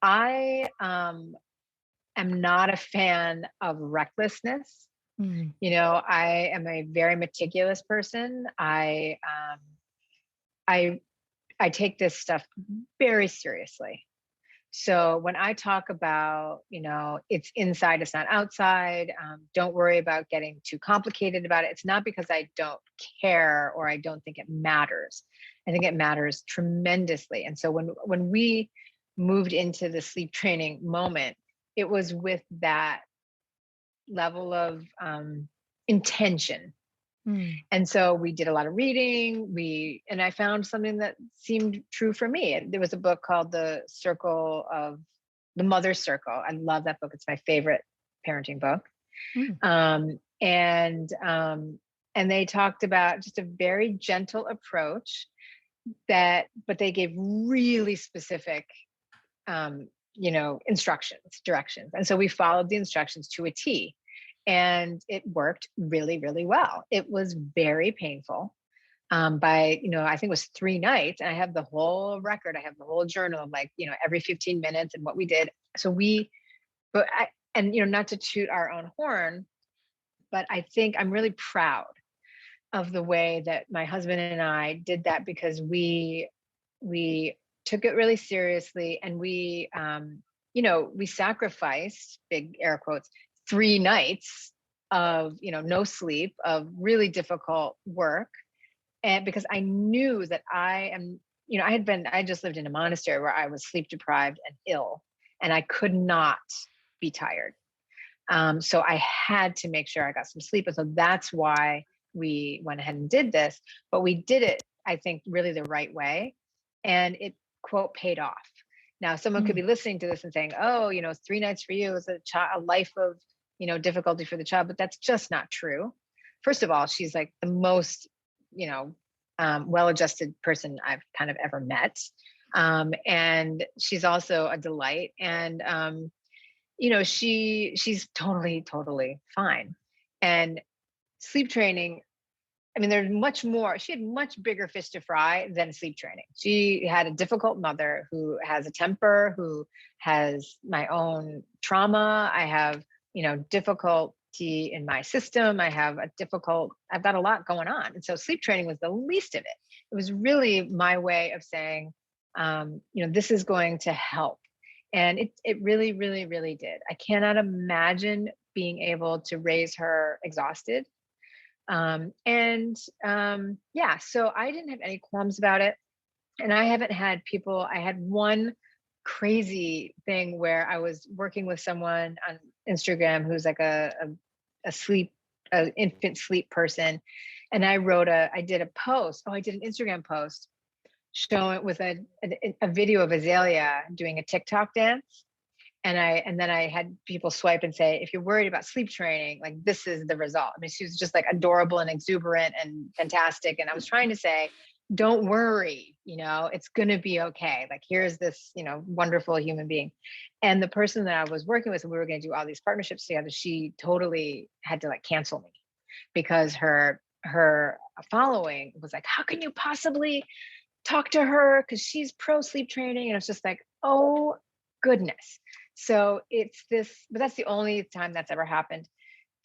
I am not a fan of recklessness. I am a very meticulous person. I I take this stuff very seriously. So when I talk about, it's inside, it's not outside, don't worry about getting too complicated about it. It's not because I don't care or I don't think it matters. I think it matters tremendously. And so when we moved into the sleep training moment, it was with that level of intention. And so we did a lot of reading. And I found something that seemed true for me. There was a book called The Mother's Circle. I love that book. It's my favorite parenting book. And they talked about just a very gentle approach but they gave really specific, instructions, directions. And so we followed the instructions to a T. And it worked really, really well. It was very painful. I think it was 3 nights, and I have the whole record. I have the whole journal of every 15 minutes and what we did. So not to toot our own horn, but I think I'm really proud of the way that my husband and I did that, because we took it really seriously, and we sacrificed, big air quotes, 3 nights of, no sleep, of really difficult work. And because I knew that I just lived in a monastery where I was sleep deprived and ill, and I could not be tired. So I had to make sure I got some sleep. And so that's why we went ahead and did this, but we did it, I think, really the right way. And it, quote, paid off. Now, someone could be listening to this and saying, oh, 3 nights for you is a life of, difficulty for the child, but that's just not true. First of all, she's like the most, well-adjusted person I've kind of ever met. And she's also a delight. And, she's totally, totally fine. And sleep training, there's much more. She had much bigger fish to fry than sleep training. She had a difficult mother who has a temper, who has my own trauma. I have, difficulty in my system. I've got a lot going on. And so sleep training was the least of it. It was really my way of saying, this is going to help. And it really, really, really did. I cannot imagine being able to raise her exhausted. So I didn't have any qualms about it. And I haven't had I had one crazy thing where I was working with someone on Instagram who's like a infant sleep person. And I did an Instagram post showing with a video of Azalea doing a TikTok dance. And then I had people swipe and say, if you're worried about sleep training, like, this is the result. She was just like adorable and exuberant and fantastic. And I was trying to say, don't worry, it's going to be okay. Like, here's this, wonderful human being. And the person that I was working with, and we were going to do all these partnerships together, she totally had to cancel me, because her following was like, how can you possibly talk to her? Because she's pro sleep training. And it's just like, oh goodness. So but that's the only time that's ever happened.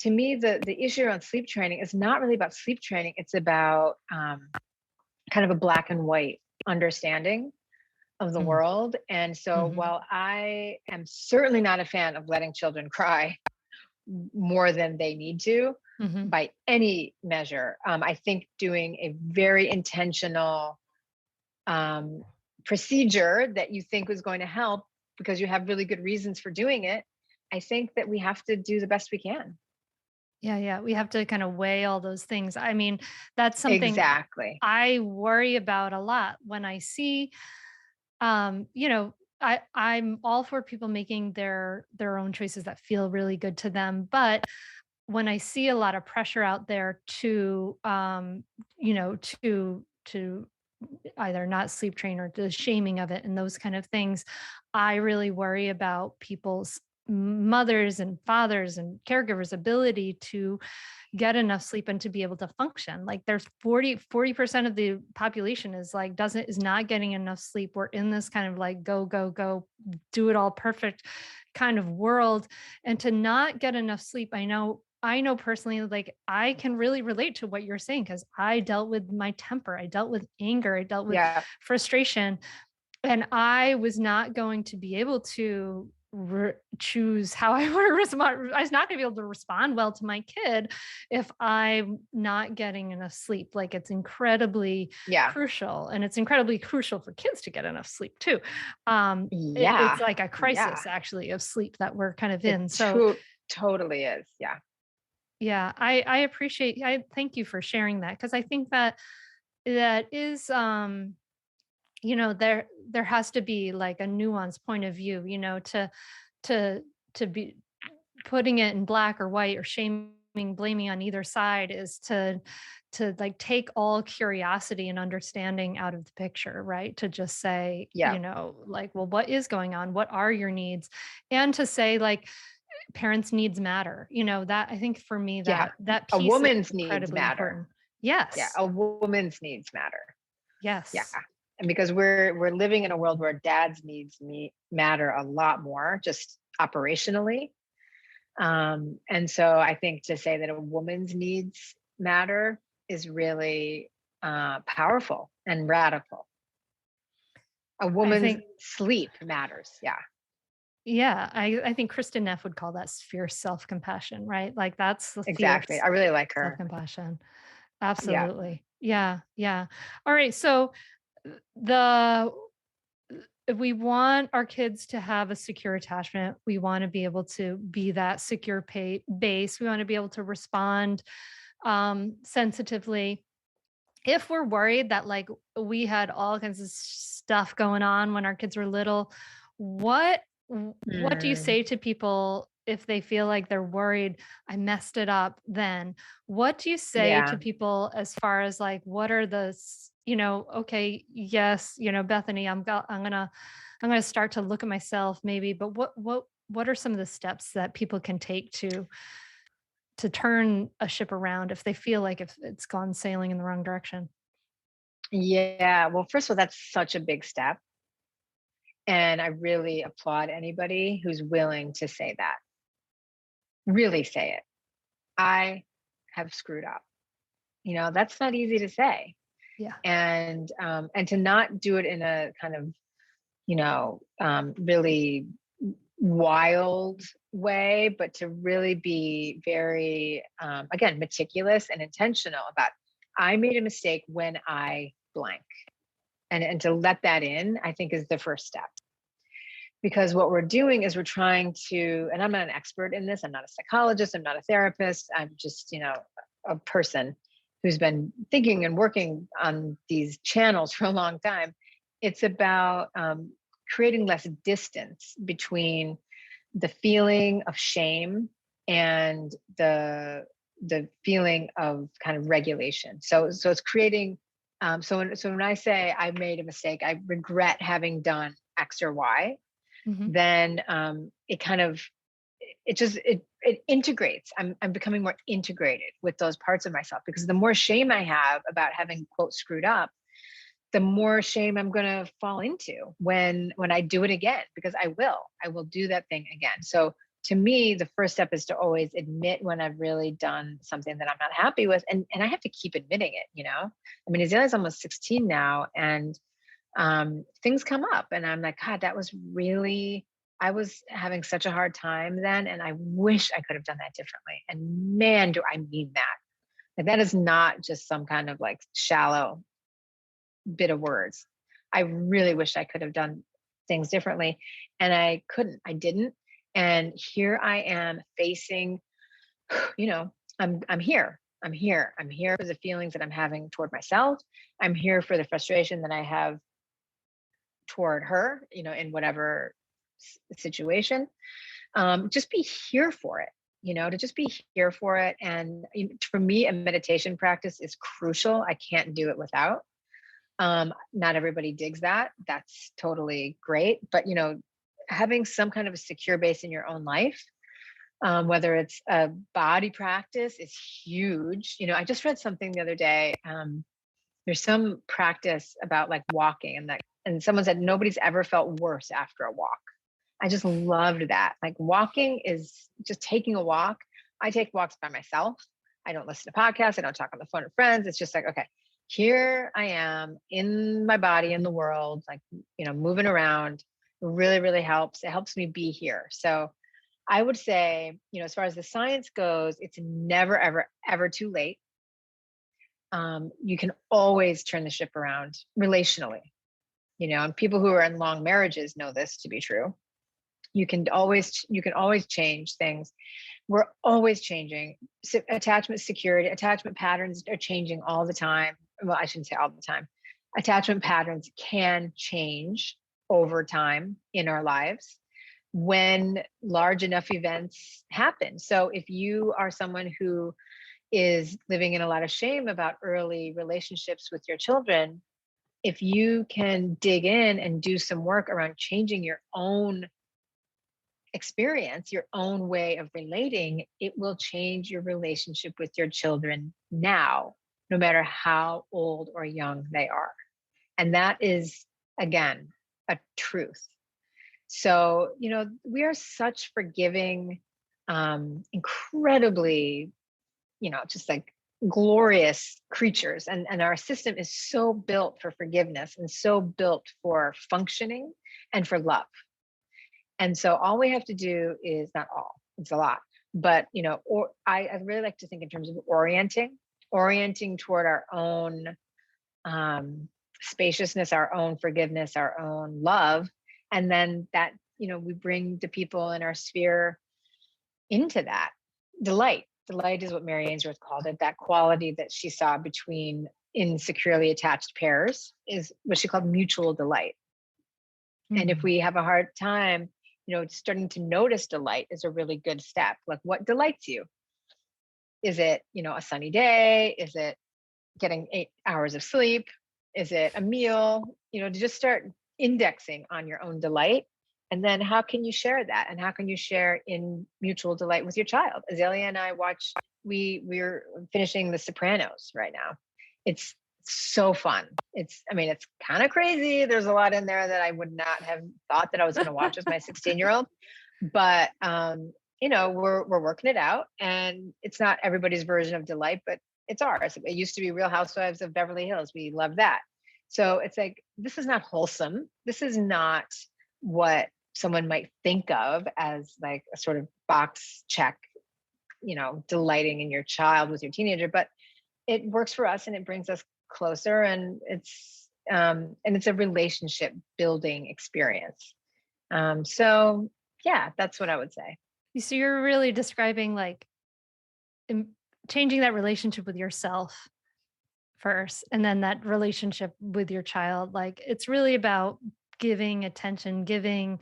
To me, the issue around sleep training is not really about sleep training. It's about kind of a black and white understanding of the world. And so while I am certainly not a fan of letting children cry more than they need to by any measure, I think doing a very intentional procedure that you think was going to help because you have really good reasons for doing it, I think that we have to do the best we can. Yeah. We have to kind of weigh all those things. That's something exactly I worry about a lot when I see, I'm all for people making their own choices that feel really good to them. But when I see a lot of pressure out there to, to either not sleep train or the shaming of it and those kind of things, I really worry about people's mothers and fathers and caregivers' ability to get enough sleep and to be able to function. Like, there's 40% of the population is not getting enough sleep. We're in this kind of go, do it all perfect kind of world. And to not get enough sleep, I know I know personally, like I can really relate to what you're saying because I dealt with my temper, I dealt with anger, I dealt with Yeah. frustration, and I was not going to be able to choose how I want to respond. I was not going to be able to respond well to my kid if I'm not getting enough sleep. Like it's incredibly Yeah. crucial, and it's incredibly crucial for kids to get enough sleep too. It's Yeah. like a Yeah. crisis actually of sleep that we're kind of It in. So totally is. Yeah. yeah, I appreciate. I thank you for sharing that because I think that that is there has to be like a nuanced point of view, to to be putting it in black or white or shaming, blaming on either side is to like take all curiosity and understanding out of the picture, right? To just say, Yeah. like, well, what is going on? What are your needs? And to say like parents' needs matter. That I think for me Yeah. that A piece is woman's needs incredibly matter. important. Yeah. Yes. A woman's needs matter. Yeah. Yes. And because we're living in a world where dad's needs matter a lot more, just operationally. And so I think to say that a woman's needs matter is really powerful and radical. A I woman's think sleep matters. Yeah, Yeah, I think Kristen Neff would call that fierce self-compassion, right? Like that's the exactly. fierce I really like her. self-compassion. Yeah. Absolutely. Yeah, yeah. All right, so the if we want our kids to have a secure attachment, we want to be able to be that secure base. We want to be able to respond sensitively. If we're worried that like we had all kinds of stuff going on when our kids were little, what do you Mm, say to people if they feel like they're worried I messed it up then? What do you say to yeah. people as far as like what are okay, yes, Bethany, I'm going to start to look at myself maybe, but what are some of the steps that people can take to turn a ship around if they feel like if it's gone sailing in the wrong direction? Yeah. Well, first of all, that's such a big step. And I really applaud anybody who's willing to say that. Really say it. I have screwed up. That's not easy to say. Yeah. And to not do it in a kind of, really wild way, but to really be very, again, meticulous and intentional about, I made a mistake when I blank. And to let that in, I think is the first step. Because what we're doing is we're trying to, and I'm not an expert in this, I'm not a psychologist, I'm not a therapist, I'm just, a person who's been thinking and working on these channels for a long time. It's about creating less distance between the feeling of shame and the feeling of kind of regulation. So it's creating. So when I say I made a mistake, I regret having done X or Y, Mhm. then it kind of it integrates. I'm becoming more integrated with those parts of myself, because the more shame I have about having quote screwed up, the more shame I'm going to fall into when I do it again, because I will do that thing again. So to me, the first step is to always admit when I've really done something that I'm not happy with, and I have to keep admitting it. I mean, Azalea's almost 16 now, and things come up, and I'm like, God, I was having such a hard time then, and I wish I could have done that differently. And man, do I mean that. Like, that is not just some kind of like shallow bit of words. I really wish I could have done things differently, and I couldn't. I didn't. And here I am facing, I'm here. I'm here. I'm here for the feelings that I'm having toward myself. I'm here for the frustration that I have toward her, in whatever situation. Just be here for it, to just be here for it. And for me, a meditation practice is crucial. I can't do it without. Not everybody digs that. That's totally great. But, having some kind of a secure base in your own life, whether it's a body practice, is huge. I just read something the other day. There's some practice about like walking, and someone said nobody's ever felt worse after a walk. I just loved that. Like, walking is just taking a walk. I take walks by myself. I don't listen to podcasts. I don't talk on the phone with friends. It's just like, okay, here I am in my body, in the world, like, moving around. It really, really helps. It helps me be here. So I would say, as far as the science goes, it's never, ever, ever too late. You can always turn the ship around relationally, and people who are in long marriages know this to be true. You can always change things. We're always changing. Attachment security, attachment patterns are changing all the time. Well, I shouldn't say all the time. Attachment patterns can change over time in our lives when large enough events happen. So if you are someone who is living in a lot of shame about early relationships with your children, if you can dig in and do some work around changing your own experience, your own way of relating, it will change your relationship with your children now, no matter how old or young they are. And that is, again, a truth. So, we are such forgiving, incredibly, just like glorious creatures. And our system is so built for forgiveness and so built for functioning and for love. And so all we have to do is, not all, it's a lot, but, or I really like to think in terms of orienting toward our own spaciousness, our own forgiveness, our own love. And then that, we bring the people in our sphere into that delight. Delight is what Mary Ainsworth called it. That quality that she saw between insecurely attached pairs is what she called mutual delight. Mm-hmm. And if we have a hard time, starting to notice delight is a really good step. Like, what delights you? Is it, a sunny day? Is it getting 8 hours of sleep? Is it a meal? To just start indexing on your own delight. And then how can you share that? And how can you share in mutual delight with your child? Azalea and I we're finishing The Sopranos right now. It's so fun. It's kind of crazy. There's a lot in there that I would not have thought that I was going to watch with my 16-year-old, but we're working it out, and it's not everybody's version of delight, but it's ours. It used to be Real Housewives of Beverly Hills. We love that. So it's like, this is not wholesome. This is not what someone might think of as like a sort of box check, delighting in your child with your teenager, but it works for us and it brings us closer, and it's a relationship building experience. So yeah, that's what I would say. So you're really describing like changing that relationship with yourself first, and then that relationship with your child. Like, it's really about giving attention, giving,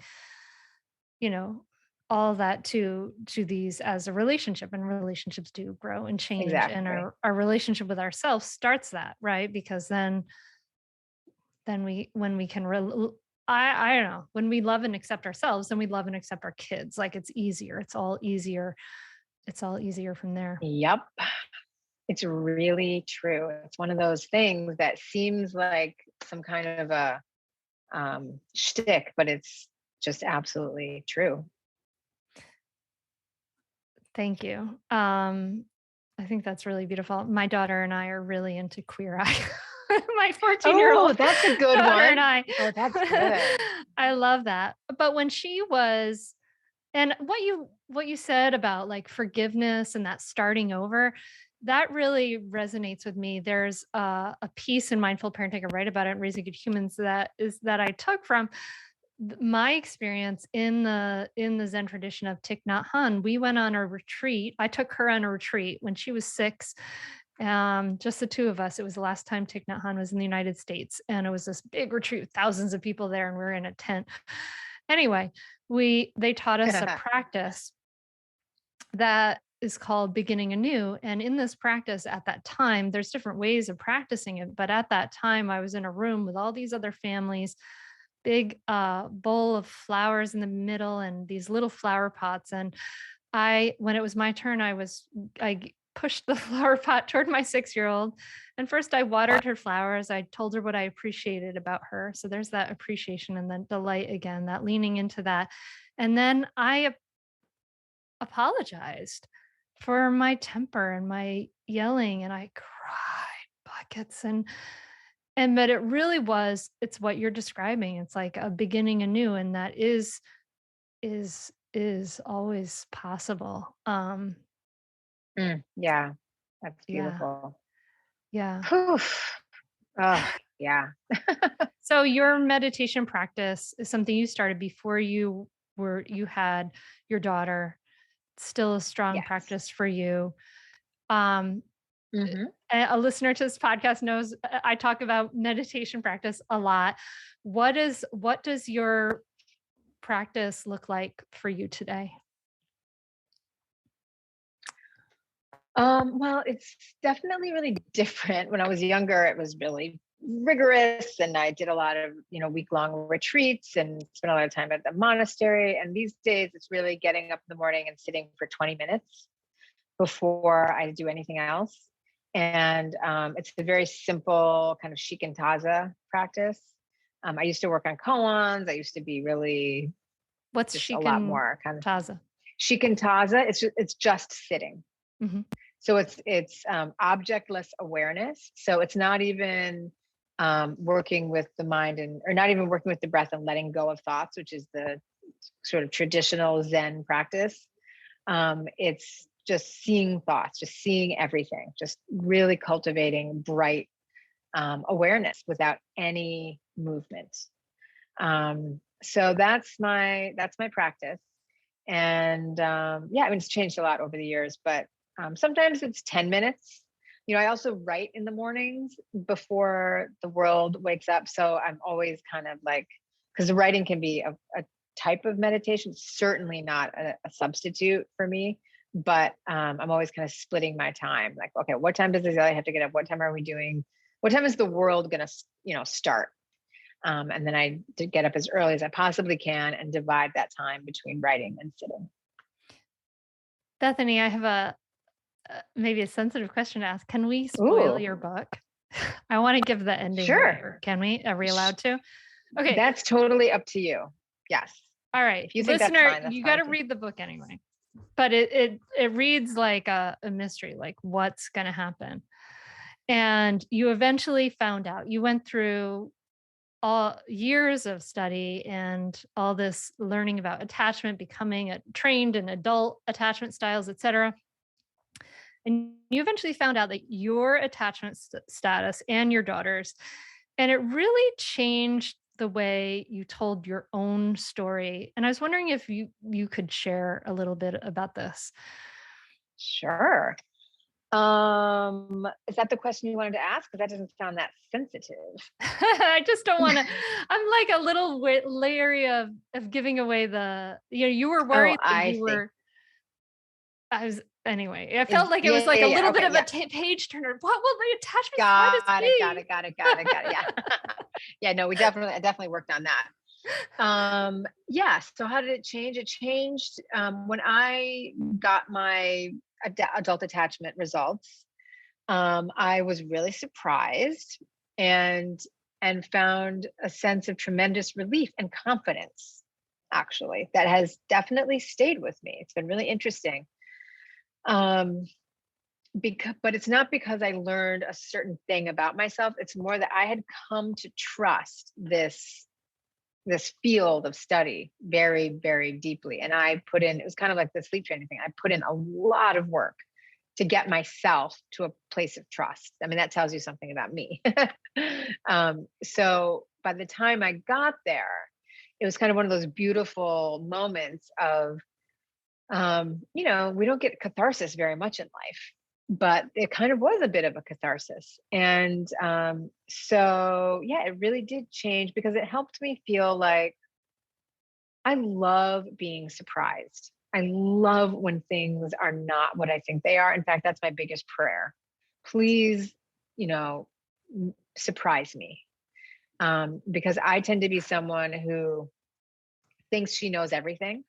all that to these as a relationship, and relationships do grow and change. Exactly. And our relationship with ourselves starts that, right? Because then when we can, I don't know, when we love and accept ourselves, then we love and accept our kids. Like, it's easier. It's all easier from there. Yep. It's really true. It's one of those things that seems like some kind of a shtick, but it's just absolutely true. Thank you. I think that's really beautiful. My daughter and I are really into Queer Eye. My 14-year-old. Oh, that's a good one. And I. Oh, that's good. I love that. But when she was, and what you said about like forgiveness and that starting over, that really resonates with me. There's a piece in Mindful Parenting, I write about it in Raising Good Humans, that I took from my experience in the Zen tradition of Thich Nhat Hanh. We went on a retreat. I took her on a retreat when she was 6. Just the two of us. It was the last time Thich Nhat Hanh was in the United States, and it was this big retreat with thousands of people there, and we were in a tent. Anyway, they taught us a practice that is called beginning anew. And in this practice at that time, there's different ways of practicing it. But at that time, I was in a room with all these other families, big bowl of flowers in the middle and these little flower pots. And when it was my turn, I pushed the flower pot toward my 6-year-old. And first I watered her flowers. I told her what I appreciated about her. So there's that appreciation and then delight again, that leaning into that. And then I apologized for my temper and my yelling, and I cried buckets, and but it really was, it's what you're describing. It's like a beginning anew, and that is always possible. Yeah, that's Yeah. beautiful. Yeah. Whew. Oh, yeah. So your meditation practice is something you started before you had your daughter, still a strong Yes. practice for you. Um, Hmm. a listener to this podcast knows I talk about meditation practice a lot. What does your practice look like for you today? Well, it's definitely really different. When I was younger, it was really rigorous, and I did a lot of, week-long retreats and spent a lot of time at the monastery. And these days, it's really getting up in the morning and sitting for 20 minutes before I do anything else. And it's a very simple kind of shikantaza practice. I used to work on koans. I used to be really What's just a lot more kind of shikantaza? shikantaza. It's just sitting. Mhm. So it's objectless awareness. So it's not even working with the mind or not even working with the breath and letting go of thoughts, which is the sort of traditional Zen practice. It's just seeing thoughts, just seeing everything, just really cultivating bright awareness without any movement. So that's my practice. And yeah, I mean, it's changed a lot over the years, but sometimes it's 10 minutes. I also write in the mornings before the world wakes up. So I'm always kind of like, because the writing can be a type of meditation, certainly not a substitute for me. But I'm always kind of splitting my time. Like, okay, what time does Azalea have to get up? What time are we doing? What time is the world going to, start? And then I did get up as early as I possibly can and divide that time between writing and sitting. Bethany, I have maybe a sensitive question to ask. Can we spoil Ooh, your book? I want to give the ending sure. away. Can we? Are we allowed to? Okay. That's totally up to you. Yes. All right. If you think that's Listener, fine, that's you got fine to too. read the book anyway. But it reads like a mystery, like what's going to happen. And you eventually found out. You went through all years of study and all this learning about attachment, becoming trained in adult attachment styles, etc. And you eventually found out that your attachment status and your daughter's, and it really changed the way you told your own story. And I was wondering if you could share a little bit about this. Sure. Is that the question you wanted to ask? Because that doesn't sound that sensitive. I just don't want to. I'm like a little leery of giving away you were Oh, worried that I you see. were. I was anyway. It felt like it was Yeah, like yeah, a yeah. little bit Okay, of a yeah. page turner. What will the attachment status Got it, got be? it, got it, got it, got it. Yeah. Yeah, no, I definitely worked on that. Yeah. So how did it change? It changed when I got my adult attachment results. I was really surprised and found a sense of tremendous relief and confidence, actually, that has definitely stayed with me. It's been really interesting. Um, but it's not because I learned a certain thing about myself. It's more that I had come to trust this field of study very, very deeply. And I put in, it was kind of like the sleep training thing. I put in a lot of work to get myself to a place of trust. I mean, that tells you something about me. So by the time I got there, it was kind of one of those beautiful moments of, we don't get catharsis very much in life, but it kind of was a bit of a catharsis. And so, yeah, it really did change because it helped me feel like I love being surprised. I love when things are not what I think they are. In fact, that's my biggest prayer. Please, surprise me. Because I tend to be someone who thinks she knows everything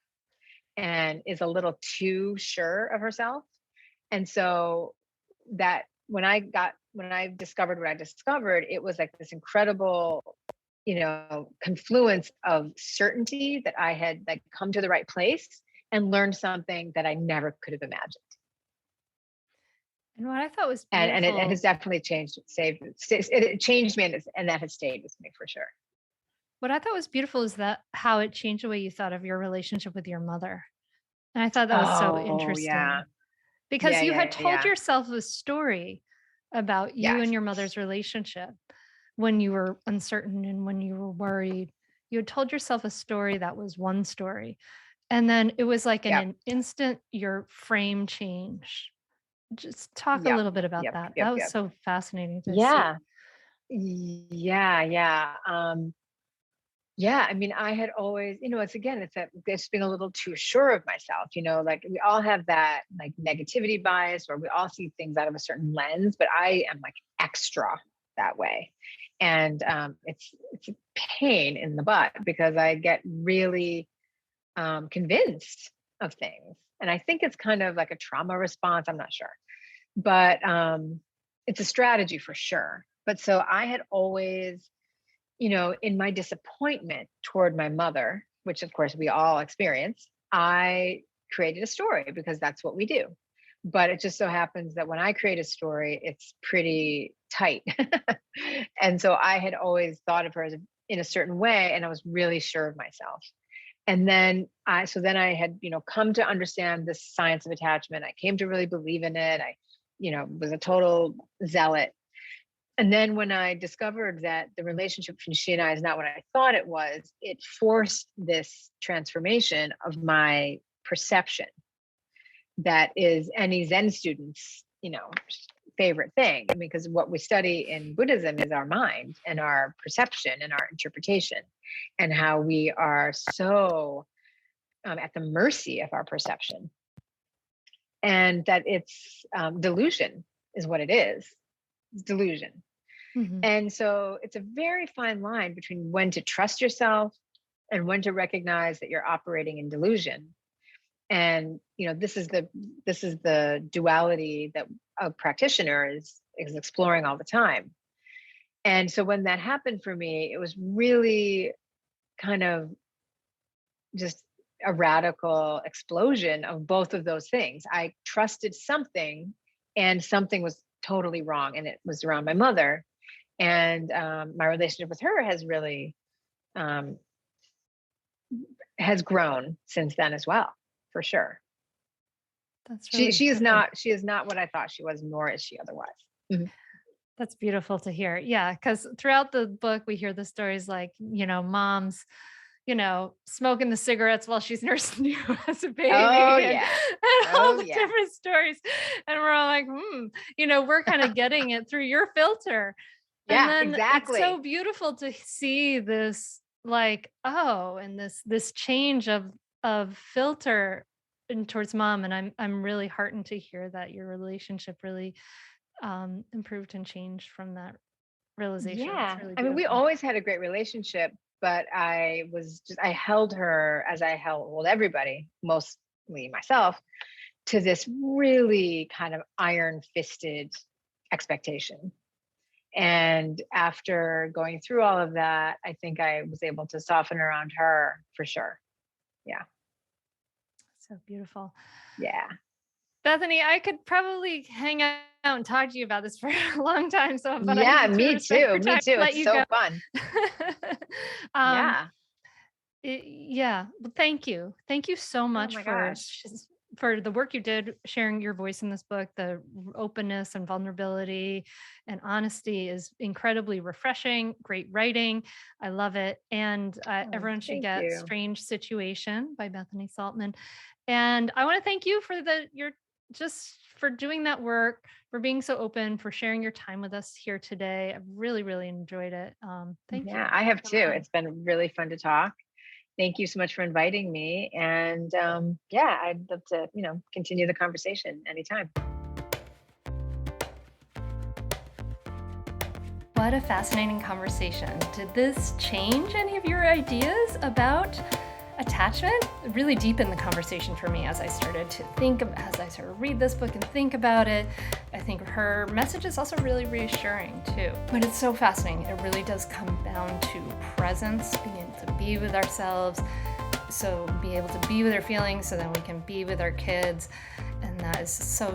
and is a little too sure of herself. And so that when I discovered what I discovered, it was like this incredible, confluence of certainty that I had like come to the right place and learned something that I never could have imagined. And what I thought was And it beautiful, has definitely it changed me, and that has stayed with me for sure. what I thought was beautiful is that how it changed the way you thought of your relationship with your mother. And I thought that was so Oh, yeah. interesting because Yeah, you had yeah, told yeah. yourself a story about you Yes. and your mother's relationship when you were uncertain and when you were worried. You had told yourself a story that was one story. And then it was like Yep. an instant, your frame changed. Just talk a Yep. little bit about Yep. that. Yep. That was Yep. so fascinating to see. Yeah. Yeah. Yeah. Yeah, I mean, I had always, it's that just being a little too sure of myself, like we all have that like negativity bias where we all see things out of a certain lens, but I am like extra that way. And it's a pain in the butt because I get really convinced of things. And I think it's kind of like a trauma response. I'm not sure, but it's a strategy for sure. But so I had always, in my disappointment toward my mother, which of course we all experience, I created a story because that's what we do. But it just so happens that when I create a story, it's pretty tight. And so I had always thought of her as in a certain way, and I was really sure of myself. And then I had, come to understand this science of attachment. I came to really believe in it. I, was a total zealot. And then when I discovered that the relationship between she and I is not what I thought it was, it forced this transformation of my perception. That is any Zen student's, favorite thing. I mean, because what we study in Buddhism is our mind and our perception and our interpretation, and how we are so at the mercy of our perception, and that it's delusion is what it is. It's delusion. Mhm. And so it's a very fine line between when to trust yourself and when to recognize that you're operating in delusion. And this is the duality that a practitioner is exploring all the time. And so when that happened for me, it was really kind of just a radical explosion of both of those things. I trusted something, and something was totally wrong, and it was around my mother. And my relationship with her has really um, has grown since then as well, for sure. That's She really she is beautiful. not she is not what I thought she was, nor is she otherwise. Mhm. That's beautiful to hear. Yeah, because throughout the book, we hear the stories like, moms, smoking the cigarettes while she's nursing you as a Oh baby and, yeah. and all Oh the yeah. different stories. And we're all like, we're kind of getting it through your filter. And Yeah, then it's so exactly. beautiful to see this like, oh, and this change of filter and towards mom. And I'm really heartened to hear that your relationship really improved and changed from that realization. It's Yeah. really I mean, we beautiful. always had a great relationship, but I held her as I held everybody, mostly myself, to this really kind of iron fisted expectation. And after going through all of that, I think I was able to soften around her for sure. Yeah. So beautiful. Yeah. Bethany, I could probably hang out and talk to you about this for a long time. So, but I Yeah, need to me respect too. your Me time, too. let It's you go. so fun. um, Yeah. yeah. Well, thank you. Thank you so Oh much my gosh. for the work you did sharing your voice in this book. The openness and vulnerability and honesty is incredibly refreshing. Great writing. I love it. And Oh, everyone should thank get you. Strange Situation by Bethany Saltman. And I want to thank you for your just for doing that work, for being so open, for sharing your time with us here today. I really, really enjoyed it. Thank Yeah, you I have for too. coming on. It's been really fun to talk. Thank you so much for inviting me. And yeah, I'd love to, continue the conversation anytime. What a fascinating conversation. Did this change any of your ideas about attachment? It really deepened the conversation for me as I started to read this book and think about it. I think her message is also really reassuring too. But it's so fascinating. It really does come down to presence, being able to be with ourselves, so be able to be with our feelings so then we can be with our kids. And And that is so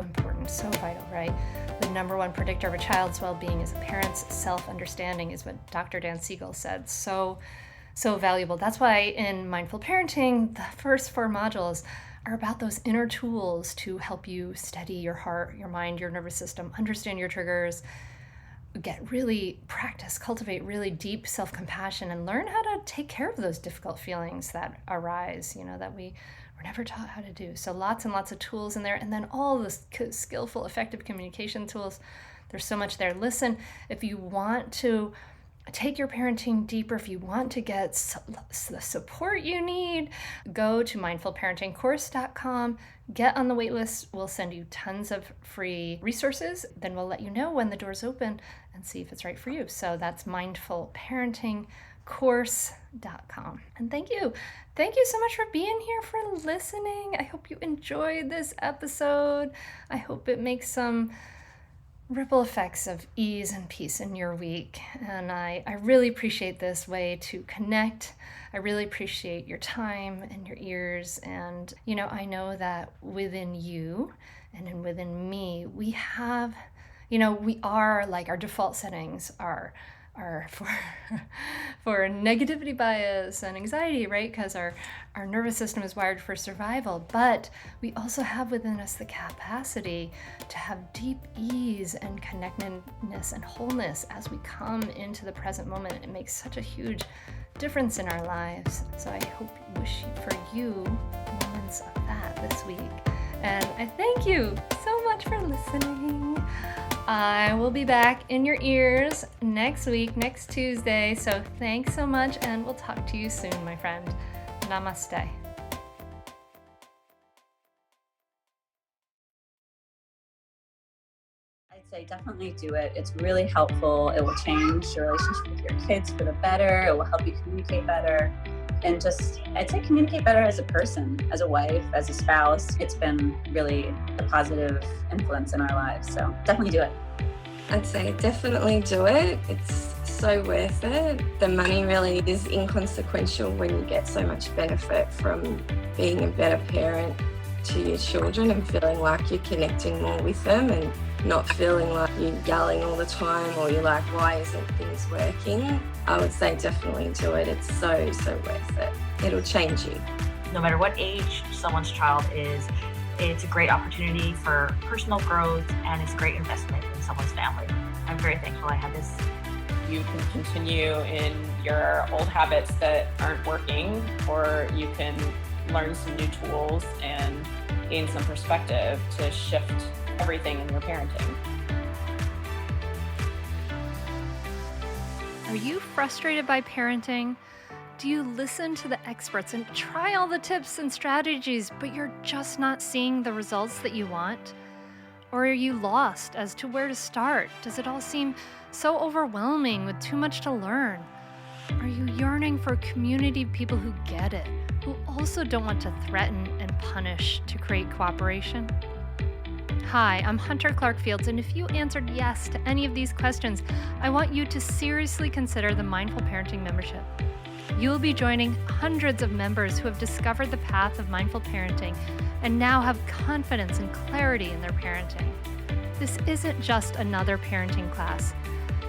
important, so vital, right? The number one predictor of a child's well-being is a parent's self-understanding, is what Dr. Dan Siegel said. So valuable. That's why in Mindful Parenting, the first 4 modules are about those inner tools to help you steady your heart, your mind, your nervous system, understand your triggers, cultivate really deep self-compassion, and learn how to take care of those difficult feelings that arise, that we were never taught how to do. So lots and lots of tools in there. And then all the skillful, effective communication tools. There's so much there. Listen, if you want to take your parenting deeper, if you want to get the support you need, go to mindfulparentingcourse.com, get on the wait list. We'll send you tons of free resources. Then we'll let you know when the doors open and see if it's right for you. So that's mindfulparentingcourse.com. And thank you so much for being here, for listening. I hope you enjoyed this episode. I hope it makes some ripple effects of ease and peace in your week. And I really appreciate this way to connect. I really appreciate your time and your ears. And, I know that within you and within me, we have, we are like, our default settings are for negativity bias and anxiety, right? Because our nervous system is wired for survival, but we also have within us the capacity to have deep ease and connectedness and wholeness as we come into the present moment. It makes such a huge difference in our lives. So I wish for you moments of that this week. And I thank you so much for listening. I will be back in your ears next week, next Tuesday. So thanks so much, and we'll talk to you soon, my friend. Namaste. I'd say definitely do it. It's really helpful. It will change your relationship with your kids for the better. It will help you communicate better. And I'd say communicate better as a person, as a wife, as a spouse. It's been really a positive influence in our lives. So definitely do it. I'd say definitely do it. It's so worth it. The money really is inconsequential when you get so much benefit from being a better parent to your children and feeling like you're connecting more with them and not feeling like you're yelling all the time or you're like, why isn't things working? I would say definitely do it. It's so worth it. It'll change you. No matter what age someone's child is, it's a great opportunity for personal growth, and it's a great investment in someone's family. I'm very thankful I had this. You can continue in your old habits that aren't working, or you can learn some new tools and gain some perspective to shift everything in your parenting. Are you frustrated by parenting? Do you listen to the experts and try all the tips and strategies, but you're just not seeing the results that you want? Or are you lost as to where to start? Does it all seem so overwhelming with too much to learn? Are you yearning for a community of people who get it, who also don't want to threaten and punish to create cooperation? Hi, I'm Hunter Clark-Fields, and if you answered yes to any of these questions, I want you to seriously consider the Mindful Parenting membership. You'll be joining hundreds of members who have discovered the path of mindful parenting and now have confidence and clarity in their parenting. This isn't just another parenting class.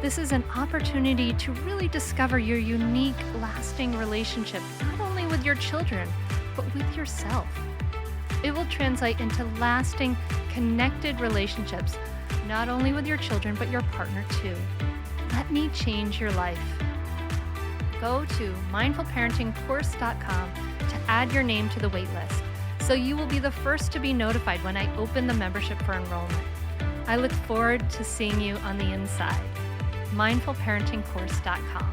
This is an opportunity to really discover your unique, lasting relationship, not only with your children, but with yourself. It will translate into lasting, connected relationships, not only with your children, but your partner too. Let me change your life. Go to mindfulparentingcourse.com to add your name to the waitlist, so you will be the first to be notified when I open the membership for enrollment. I look forward to seeing you on the inside. mindfulparentingcourse.com.